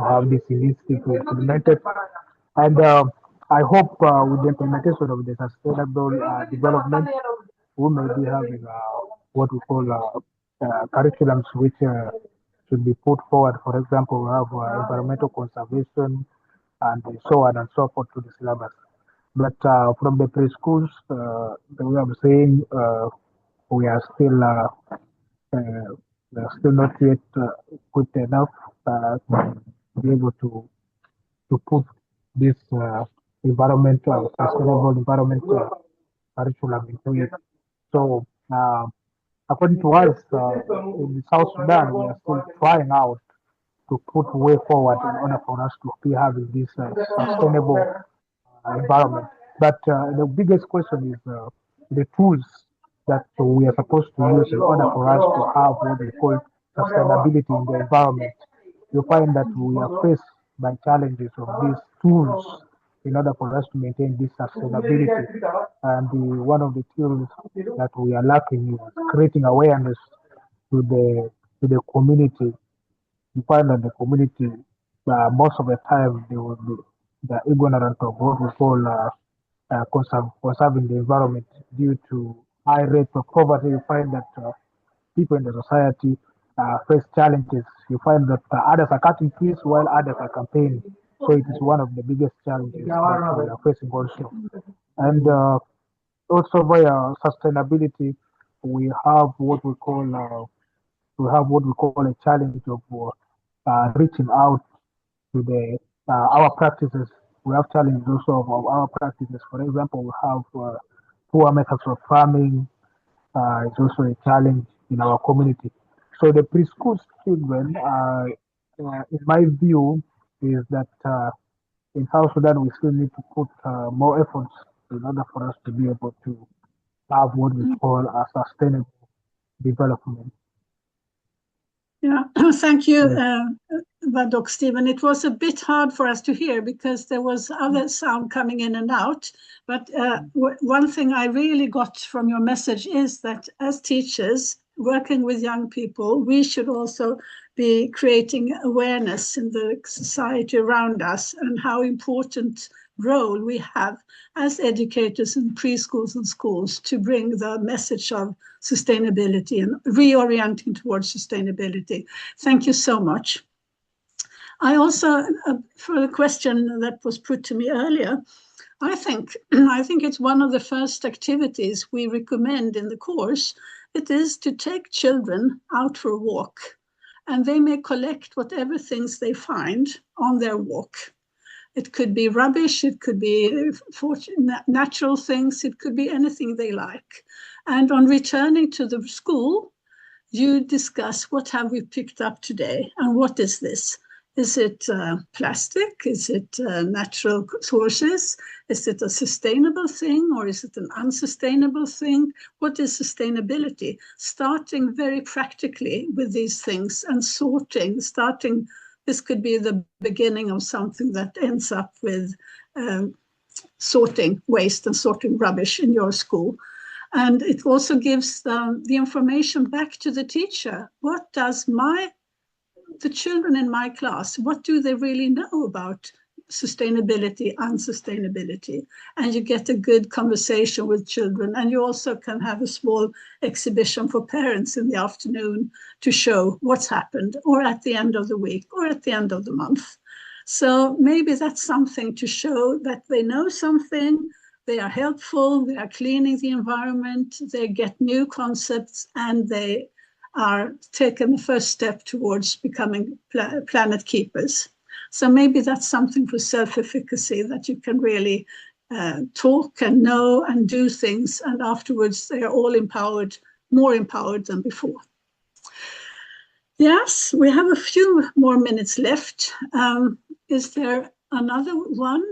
have this initiative implemented. And I hope with the implementation of the sustainable development, we may be having what we call curriculums which should be put forward. For example, we have environmental conservation and so on and so forth to the syllabus. But from the preschools, the way I'm saying, we are still not yet good enough to be able to put this environmental, sustainable environmental curriculum into it. So, according to us, in South Sudan, we are still trying out to put way forward in order for us to be having this sustainable environment. But the biggest question is the tools that we are supposed to use in order for us to have what we call sustainability in the environment. You find that we are faced by challenges of these tools in order for us to maintain this sustainability. And one of the tools that we are lacking is creating awareness to the community. You find that the community, most of the time, they will be the ignorant of what we call conserving the environment due to high rates of poverty. You find that people in the society face challenges. You find that others are cutting trees while others are campaigning. So it is one of the biggest challenges that we are facing also. And also via sustainability, we have what we call a challenge of reaching out to the our practices. We have challenges also of our practices. For example, we have poor methods of farming. It's also a challenge in our community. So the preschool children, in my view, is that in South Sudan we still need to put more efforts in order for us to be able to have what we call a sustainable development. Yeah, thank you, Vadok Stephen. It was a bit hard for us to hear because there was other sound coming in and out. But one thing I really got from your message is that as teachers working with young people, we should also be creating awareness in the society around us and how important role we have as educators in preschools and schools to bring the message of sustainability and reorienting towards sustainability. Thank you so much. I also, for the question that was put to me earlier, I think it's one of the first activities we recommend in the course. It is to take children out for a walk, and they may collect whatever things they find on their walk. It could be rubbish, it could be natural things, it could be anything they like. And on returning to the school, you discuss what have we picked up today and what is this? Is it plastic? Is it natural sources? Is it a sustainable thing or is it an unsustainable thing? What is sustainability? Starting very practically with these things and starting. This could be the beginning of something that ends up with sorting waste and sorting rubbish in your school. And it also gives the information back to the teacher. What does the children in my class, what do they really know about sustainability, unsustainability? And you get a good conversation with children. And you also can have a small exhibition for parents in the afternoon to show what's happened, or at the end of the week, or at the end of the month. So maybe that's something to show that they know something, they are helpful, they are cleaning the environment, they get new concepts, and they are taking the first step towards becoming planet keepers. So maybe that's something for self-efficacy, that you can really talk and know and do things, and afterwards they are all empowered, more empowered than before. Yes, we have a few more minutes left. Is there another one?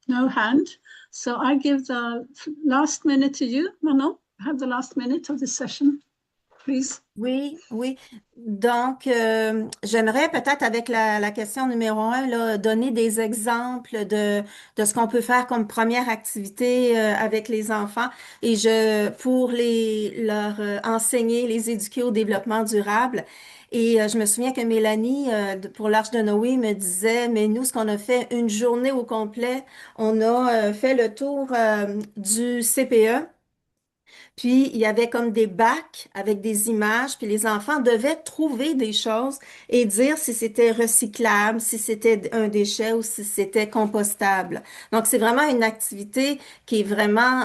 No hand. So I give the last minute to you, Manon. Have the last minute of this session, please. Oui, oui. Donc, j'aimerais peut-être avec la question numéro 1, là, donner des exemples de ce qu'on peut faire comme première activité avec les enfants et pour leur enseigner, les éduquer au développement durable. Et je me souviens que Mélanie, pour l'Arche de Noé, me disait, mais nous, ce qu'on a fait une journée au complet, on a fait le tour du CPE. Puis, il y avait comme des bacs avec des images, puis les enfants devaient trouver des choses et dire si c'était recyclable, si c'était un déchet ou si c'était compostable. Donc, c'est vraiment une activité qui est vraiment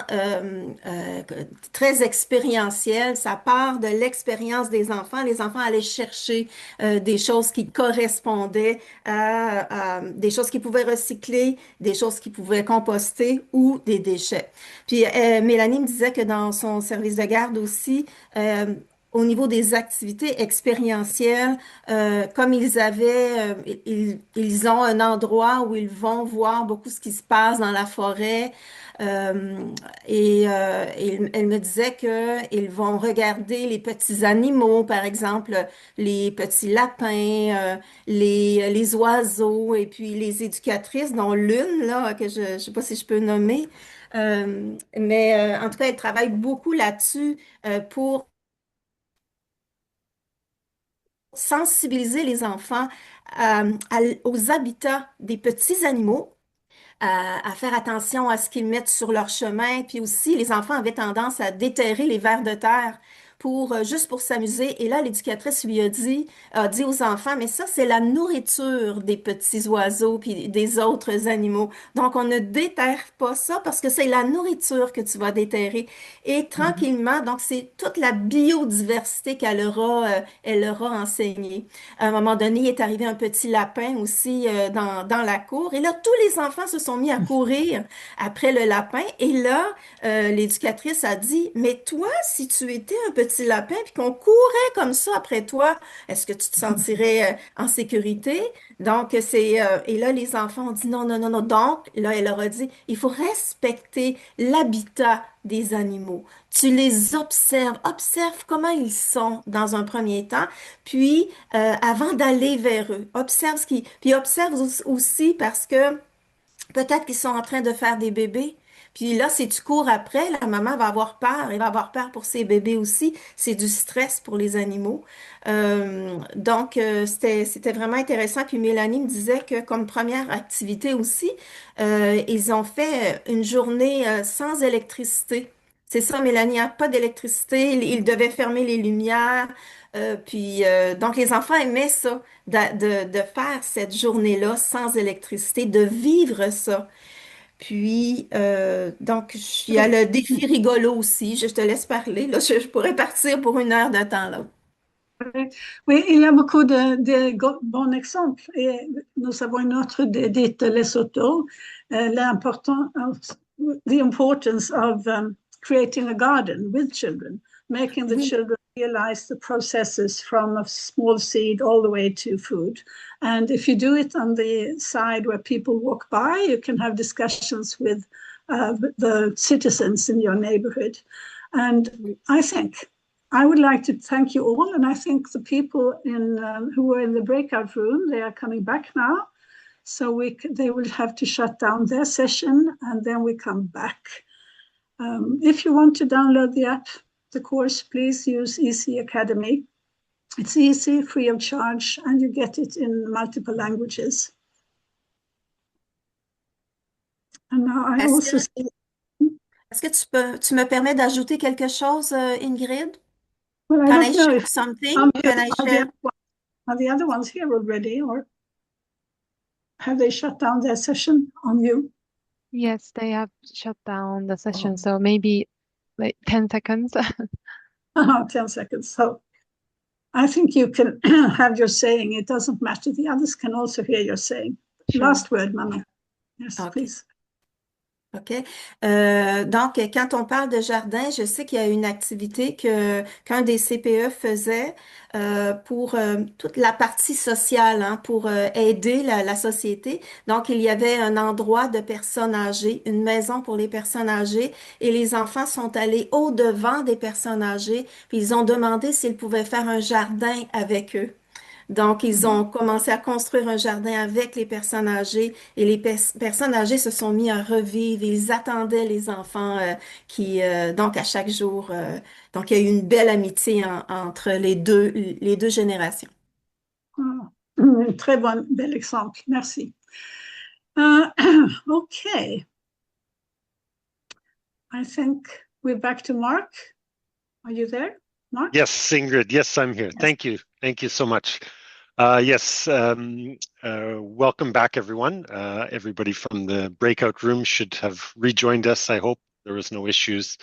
très expérientielle. Ça part de l'expérience des enfants. Les enfants allaient chercher des choses qui correspondaient à des choses qu'ils pouvaient recycler, des choses qu'ils pouvaient composter ou des déchets. Puis Mélanie me disait que dans son service de garde aussi, au niveau des activités expérientielles, comme ils ont un endroit où ils vont voir beaucoup ce qui se passe dans la forêt. Elle me disait qu'ils vont regarder les petits animaux, par exemple, les petits lapins, les oiseaux, et puis les éducatrices, dont l'une, là, que je ne sais pas si je peux nommer, mais en tout cas, elle travaille beaucoup là-dessus pour sensibiliser les enfants aux habitats des petits animaux, à faire attention à ce qu'ils mettent sur leur chemin. Puis aussi, les enfants avaient tendance à déterrer les vers de terre juste pour s'amuser. Et là, l'éducatrice a dit aux enfants, mais ça, c'est la nourriture des petits oiseaux puis des autres animaux. Donc, on ne déterre pas ça parce que c'est la nourriture que tu vas déterrer. Et tranquillement, donc, c'est toute la biodiversité elle leur a enseignée. À un moment donné, il est arrivé un petit lapin aussi dans la cour. Et là, tous les enfants se sont mis à courir après le lapin. Et là, l'éducatrice a dit, mais toi, si tu étais un petit lapin puis qu'on courait comme ça après toi, est-ce que tu te sentirais en sécurité? Donc, et là, les enfants ont dit non, non, non, non. Donc, là, elle leur a dit, il faut respecter l'habitat des animaux. Tu les observes, observe comment ils sont dans un premier temps, puis avant d'aller vers eux, observe puis observe aussi parce que peut-être qu'ils sont en train de faire des bébés. Puis là, si tu cours après, la maman va avoir peur. Elle va avoir peur pour ses bébés aussi. C'est du stress pour les animaux. Donc, c'était vraiment intéressant. Puis Mélanie me disait que comme première activité aussi, ils ont fait une journée sans électricité. C'est ça, Mélanie, hein, pas d'électricité. Ils devaient fermer les lumières. Donc, les enfants aimaient ça, de faire cette journée-là sans électricité, de vivre ça. Puis, donc, il y a le défi rigolo aussi. Je te laisse parler. Là, je pourrais partir pour 1 heure de temps, là. Oui, il y a beaucoup de bons exemples. Et nous avons une autre d'Edith Lesotho, the importance of creating a garden with children, making the children realize the processes from a small seed all the way to food. And if you do it on the side where people walk by, you can have discussions with the citizens in your neighborhood. And I would like to thank you all, and I think the people who were in the breakout room, they are coming back now. So they will have to shut down their session, and then we come back. If you want to download the course, please use ECCE Academy. It's easy, free of charge, and you get it in multiple languages. And now I also see... Est-ce que tu me permets d'ajouter quelque chose, Ingrid? Well, I Can don't I know share if something? Can I share? Are the other ones here already, or have they shut down their session on you? Yes, they have shut down the session, so maybe like 10 seconds. 10 seconds. So I think you can have your saying. It doesn't matter. The others can also hear your saying. Sure. Last word, Mama. Yes, Okay. please. OK. Donc, quand on parle de jardin, je sais qu'il y a une activité qu'un des CPE faisait pour toute la partie sociale, hein, pour aider la société. Donc, il y avait un endroit de personnes âgées, une maison pour les personnes âgées, et les enfants sont allés au-devant des personnes âgées, puis ils ont demandé s'ils pouvaient faire un jardin avec eux. Donc, ils ont commencé à construire un jardin avec les personnes âgées et les personnes âgées se sont mis à revivre. Ils attendaient les enfants donc à chaque jour. Donc, il y a eu une belle amitié entre les deux générations. Très bel exemple. Merci. Okay. I think we're back to Mark. Are you there, Mark? Yes, Ingrid. Yes, I'm here. Yes. Thank you. Thank you so much. Yes, welcome back, everyone. Everybody from the breakout room should have rejoined us. I hope there was no issues.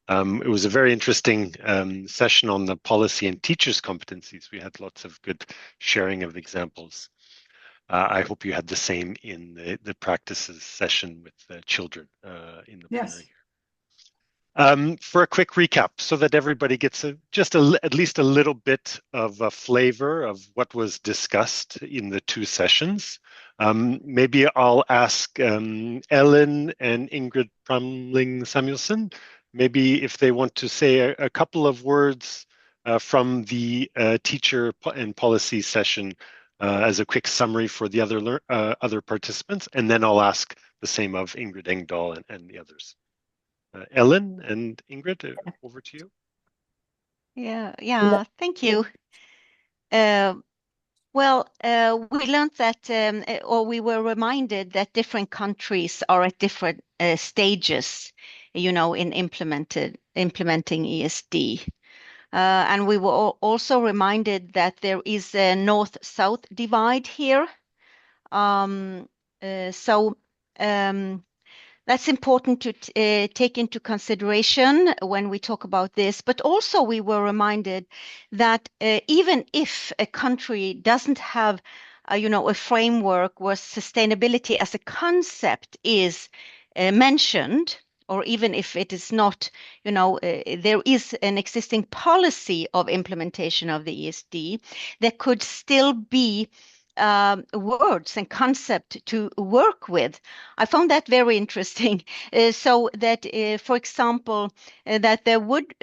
It was a very interesting session on the policy and teachers' competencies. We had lots of good sharing of examples. I hope you had the same in the practices session with the children in the Yes. plenary. For a quick recap, so that everybody gets at least a little bit of a flavor of what was discussed in the two sessions. Maybe I'll ask Ellen and Ingrid Pramling Samuelson, maybe if they want to say a couple of words from the teacher and policy session as a quick summary for the other participants, and then I'll ask the same of Ingrid Engdahl and the others. Ellen and Ingrid, over to you. Yeah, thank you. Well, we learned that, or we were reminded that different countries are at different stages, in implementing ESD. And we were also reminded that there is a north-south divide here. That's important to take into consideration when we talk about this. But also we were reminded that even if a country doesn't have, a framework where sustainability as a concept is mentioned, or even if it is not, there is an existing policy of implementation of the ESD, there could still be words and concept to work with. I found that very interesting. So that, for example, that there would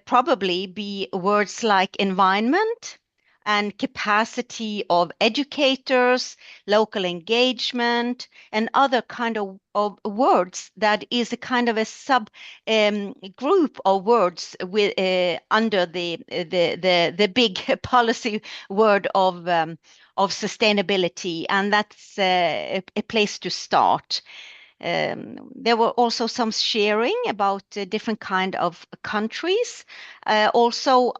probably be words like environment and capacity of educators, local engagement, and other kind of words that is a kind of a sub group of words with under the big policy word of sustainability, and that's a place to start. There were also some sharing about different kind of countries. Also,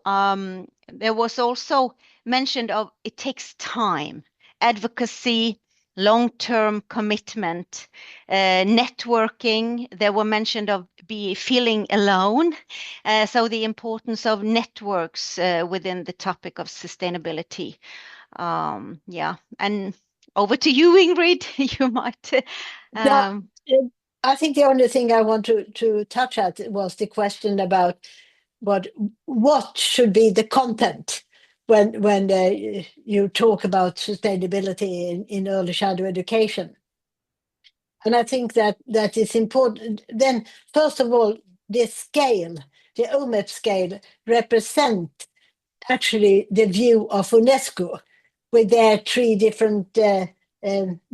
there was also mentioned of it takes time, advocacy, long-term commitment, networking. There were mentioned of feeling alone. So the importance of networks within the topic of sustainability. Yeah, and over to you, Ingrid. You might. I think the only thing I want to touch at was the question about what should be the content when you talk about sustainability in early childhood education. And I think that is important. Then, first of all, the scale, the OMEP scale, represent actually the view of UNESCO with their three different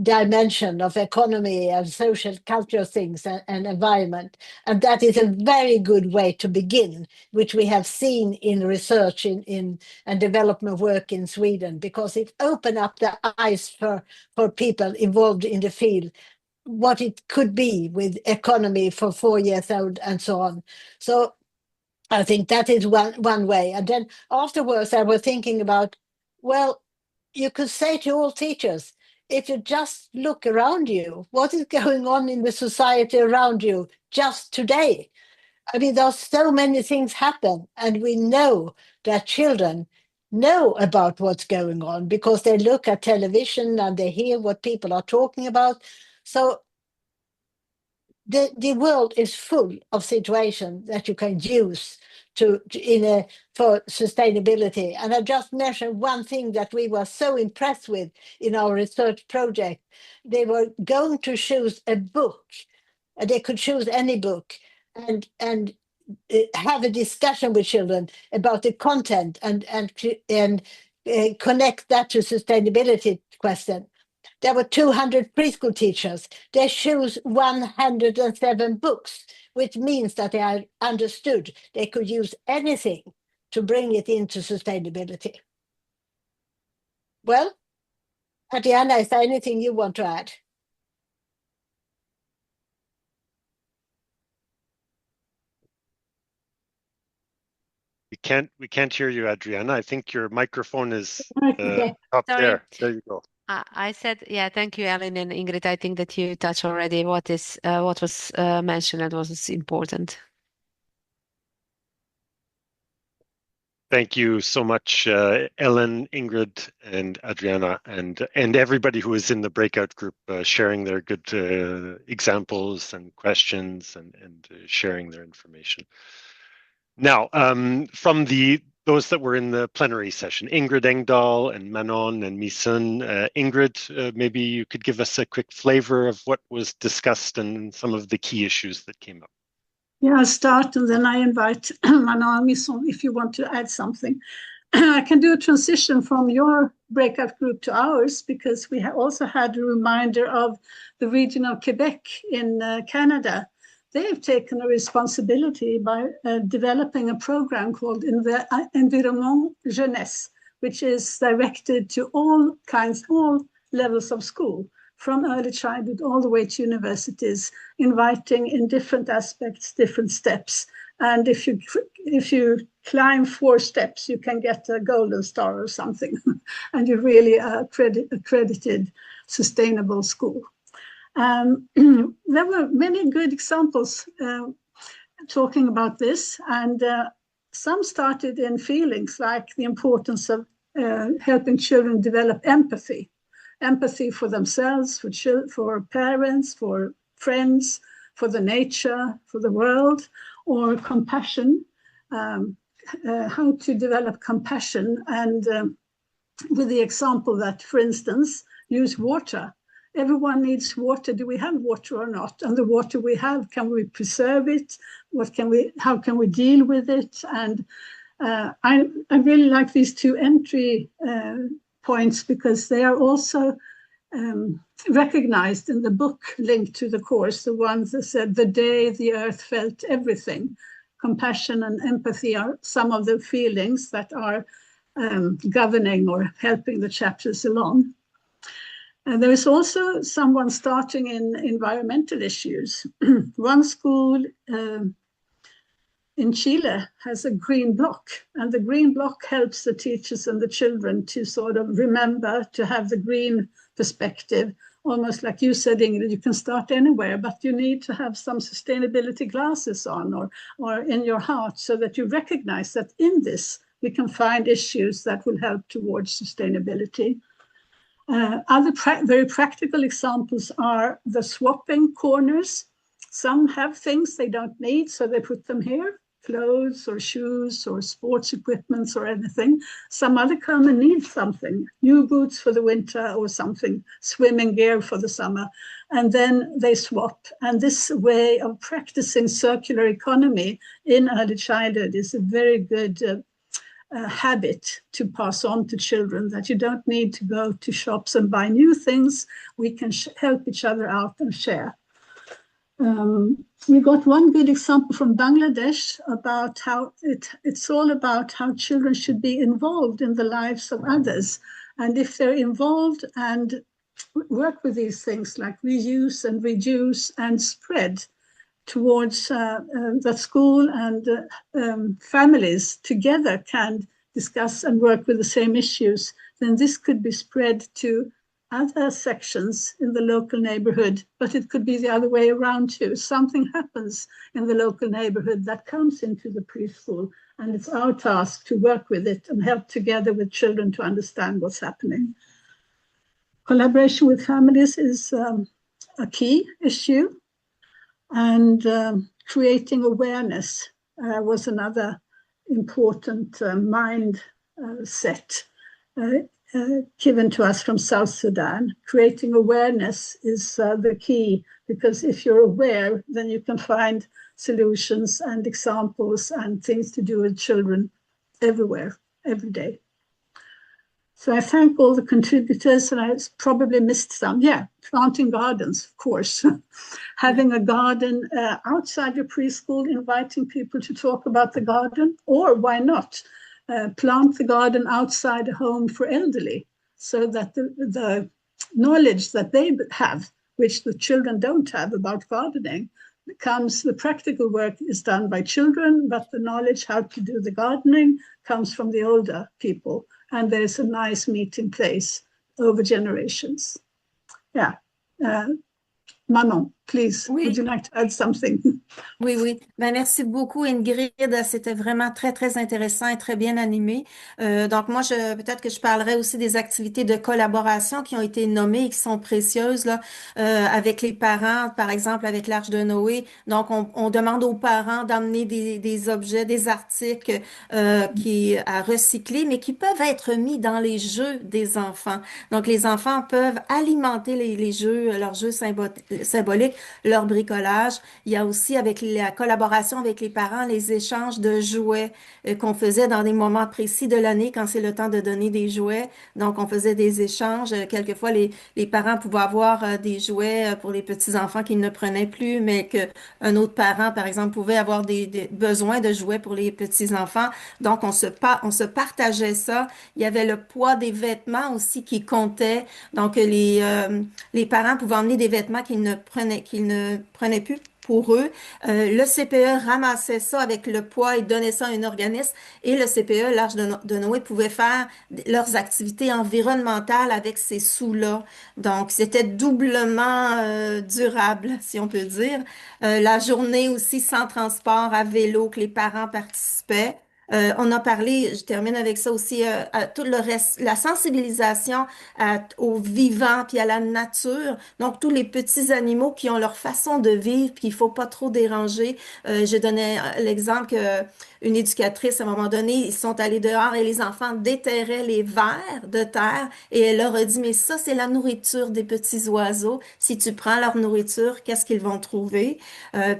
dimension of economy and social cultural things and environment. And that is a very good way to begin, which we have seen in research in and development work in Sweden, because it opened up the eyes for people involved in the field, what it could be with economy for 4 years old and so on. So I think that is one way. And then afterwards, I was thinking about, well, you could say to all teachers, if you just look around you, what is going on in the society around you just today? I mean, there's so many things happen, and we know that children know about what's going on because they look at television and they hear what people are talking about. So the world is full of situations that you can use for sustainability. And I just mentioned one thing that we were so impressed with in our research project. They were going to choose a book. They could choose any book and have a discussion with children about the content and connect that to sustainability question. There were 200 preschool teachers. They chose 107 books, which means that they are understood. They could use anything to bring it into sustainability. Well, Adriana, is there anything you want to add? We can't hear you, Adriana. I think your microphone is Okay. up Sorry. there. There you go. I said, yeah, thank you, Ellen and Ingrid. I think that you touched already what was mentioned and what was important. Thank you so much, Ellen, Ingrid, and Adriana, and everybody who is in the breakout group sharing their good examples and questions and sharing their information. Now, from those that were in the plenary session, Ingrid Engdahl and Manon and Misun. Ingrid, maybe you could give us a quick flavor of what was discussed and some of the key issues that came up. Yeah, I'll start and then I invite Manon and Misun if you want to add something. I can do a transition from your breakout group to ours because we also had a reminder of the region of Quebec in Canada. They have taken a responsibility by developing a program called Environnement Jeunesse, which is directed to all levels of school, from early childhood all the way to universities, inviting in different aspects, different steps. And if you climb 4 steps, you can get a golden star or something, and you're really accredited sustainable school. There were many good examples talking about this, and some started in feelings like the importance of helping children develop empathy for themselves, for parents, for friends, for the nature, for the world, or compassion, how to develop compassion, and with the example that, for instance, use water. Everyone needs water. Do we have water or not? And the water we have, can we preserve it? How can we deal with it? And I really like these 2 entry points because they are also recognized in the book linked to the course, the ones that said, "The day the earth felt everything." Compassion and empathy are some of the feelings that are governing or helping the chapters along. And there is also someone starting in environmental issues. One school in Chile has a green block, and the green block helps the teachers and the children to sort of remember to have the green perspective. Almost like you said, Ingrid, you can start anywhere, but you need to have some sustainability glasses on or in your heart so that you recognize that in this we can find issues that will help towards sustainability. Other very practical examples are the swapping corners. Some have things they don't need, so they put them here, clothes or shoes or sports equipment or anything. Some other come and need something, new boots for the winter or something, swimming gear for the summer, and then they swap. And this way of practicing circular economy in early childhood is a very good habit to pass on to children, that you don't need to go to shops and buy new things. We can help each other out and share. We got one good example from Bangladesh about how it's all about how children should be involved in the lives of others. And if they're involved and work with these things like reuse and reduce and spread towards the school and families together can discuss and work with the same issues, then this could be spread to other sections in the local neighborhood, but it could be the other way around too. Something happens in the local neighborhood that comes into the preschool, and it's our task to work with it and help together with children to understand what's happening. Collaboration with families is a key issue, and creating awareness was another important mindset given to us from South Sudan. Creating awareness is the key, because if you're aware, then you can find solutions and examples and things to do with children everywhere, every day. So I thank all the contributors, and I probably missed some. Yeah, planting gardens, of course. Having a garden outside your preschool, inviting people to talk about the garden, or why not plant the garden outside a home for elderly, so that the knowledge that they have, which the children don't have about gardening, becomes the practical work is done by children, but the knowledge how to do the gardening comes from the older people. And there's a nice meeting place over generations. Yeah. Manon, please, Oui. would you like to add something? Oui, oui. Ben, merci beaucoup, Ingrid. C'était vraiment très, très intéressant et très bien animé. Donc, moi, peut-être que je parlerai aussi des activités de collaboration qui ont été nommées et qui sont précieuses là, avec les parents, par exemple, avec l'Arche de Noé. Donc, on demande aux parents d'emmener des objets, des articles à recycler, mais qui peuvent être mis dans les jeux des enfants. Donc, les enfants peuvent alimenter les jeux, leurs jeux symboliques, leur bricolage. Il y a aussi avec la collaboration avec les parents, les échanges de jouets qu'on faisait dans des moments précis de l'année quand c'est le temps de donner des jouets. Donc, on faisait des échanges. Quelquefois, les parents pouvaient avoir des jouets pour les petits-enfants qu'ils ne prenaient plus, mais qu'un autre parent, par exemple, pouvait avoir des besoins de jouets pour les petits-enfants. Donc, on se partageait ça. Il y avait le poids des vêtements aussi qui comptait. Donc, les parents pouvaient emmener des vêtements qu'ils ne prenaient plus pour eux. Le CPE ramassait ça avec le poids et donnait ça à un organisme. Et le CPE, l'Arche de Noé, pouvait faire leurs activités environnementales avec ces sous-là. Donc, c'était doublement durable, si on peut dire. La journée aussi sans transport à vélo que les parents participaient. On a parlé, je termine avec ça aussi, à tout le reste, la sensibilisation aux vivants puis à la nature. Donc, tous les petits animaux qui ont leur façon de vivre puis qu'il faut pas trop déranger. Je donnais l'exemple qu'une éducatrice, à un moment donné, ils sont allés dehors et les enfants déterraient les vers de terre et elle leur a dit, mais ça, c'est la nourriture des petits oiseaux. Si tu prends leur nourriture, qu'est-ce qu'ils vont trouver?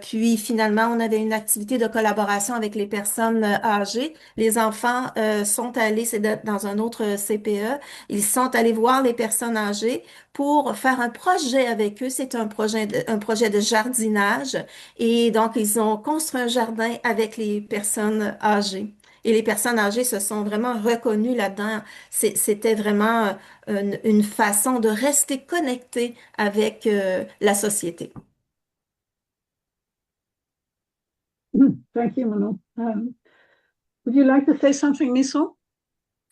Puis, finalement, on avait une activité de collaboration avec les personnes âgées. Les enfants sont allés, c'est dans un autre CPE, ils sont allés voir les personnes âgées pour faire un projet avec eux. C'est un projet de jardinage. Et donc, ils ont construit un jardin avec les personnes âgées. Et les personnes âgées se sont vraiment reconnues là-dedans. C'était vraiment une façon de rester connecté avec la société. Thank you, Manon. Would you like to say something, Miso?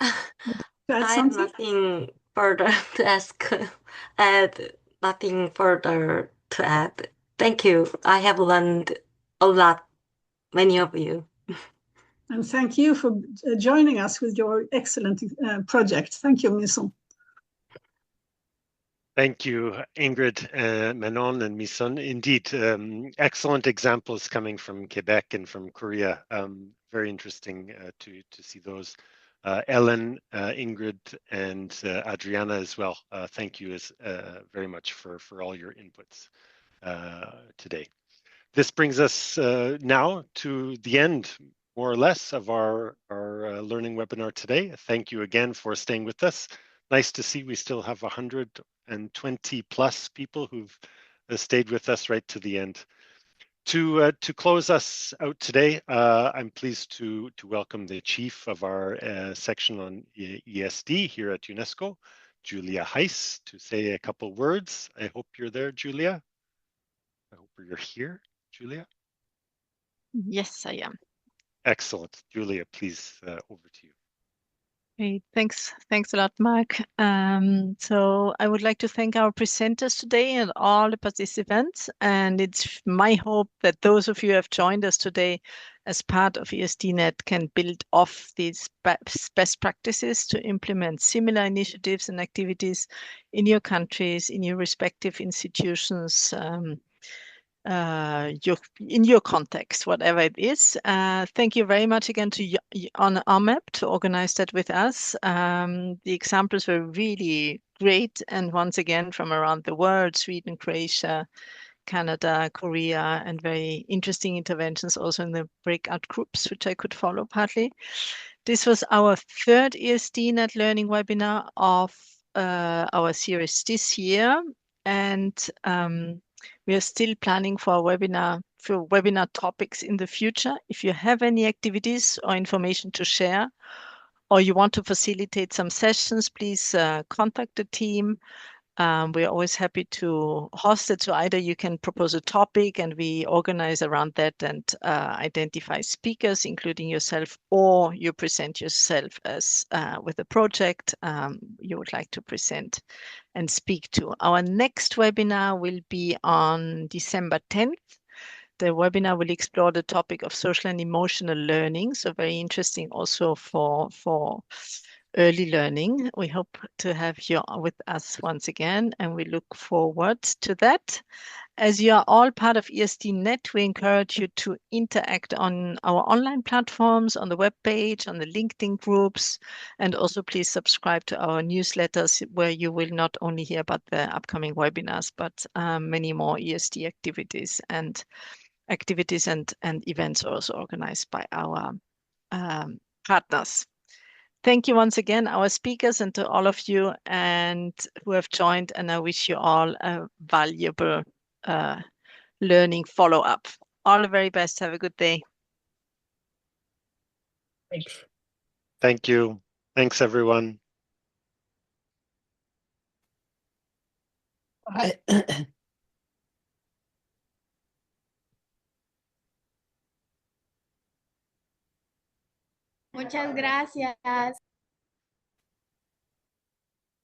I have nothing further to ask, and nothing further to add. Thank you. I have learned a lot, many of you. And thank you for joining us with your excellent project. Thank you, Miso. Thank you, Ingrid, Manon, and Mison. Indeed, excellent examples coming from Quebec and from Korea. Very interesting to see those. Ellen, Ingrid, and Adriana as well. Thank you very much for all your inputs today. This brings us now to the end, more or less, of our learning webinar today. Thank you again for staying with us. Nice to see we still have 120 plus people who've stayed with us right to the end. To close us out today, I'm pleased to welcome the chief of our section on ESD here at UNESCO, Julia Heiss, to say a couple words. I hope you're there, Julia. I hope you're here, Julia. Yes, I am. Excellent. Julia, please, over to you. Great. Thanks a lot, Mark. So I would like to thank our presenters today and all the participants. And it's my hope that those of you who have joined us today as part of ESD-Net can build off these best practices to implement similar initiatives and activities in your countries, in your respective institutions, in your context, whatever it is. Thank you very much again to on OMEP to organize that with us. The examples were really great, and once again from around the world, Sweden, Croatia, Canada, Korea, and very interesting interventions also in the breakout groups, which I could follow partly. This was our third ESD-Net learning webinar of our series this year, and we are still planning for webinar topics in the future. If you have any activities or information to share, or you want to facilitate some sessions, please contact the team. We're always happy to host it. So either you can propose a topic and we organize around that and identify speakers, including yourself, or you present yourself as with a project you would like to present and speak to. Our next webinar will be on December 10th. The webinar will explore the topic of social and emotional learning. So very interesting also for early learning. We hope to have you with us once again, and we look forward to that. As you are all part of ESD-Net, we encourage you to interact on our online platforms, on the webpage, on the LinkedIn groups, and also please subscribe to our newsletters where you will not only hear about the upcoming webinars, but many more ESD activities and events also organized by our partners. Thank you once again, our speakers, and to all of you and who have joined, and I wish you all a valuable learning follow-up. All the very best. Have a good day. Thanks. Thank you. Thanks, everyone. Muchas gracias.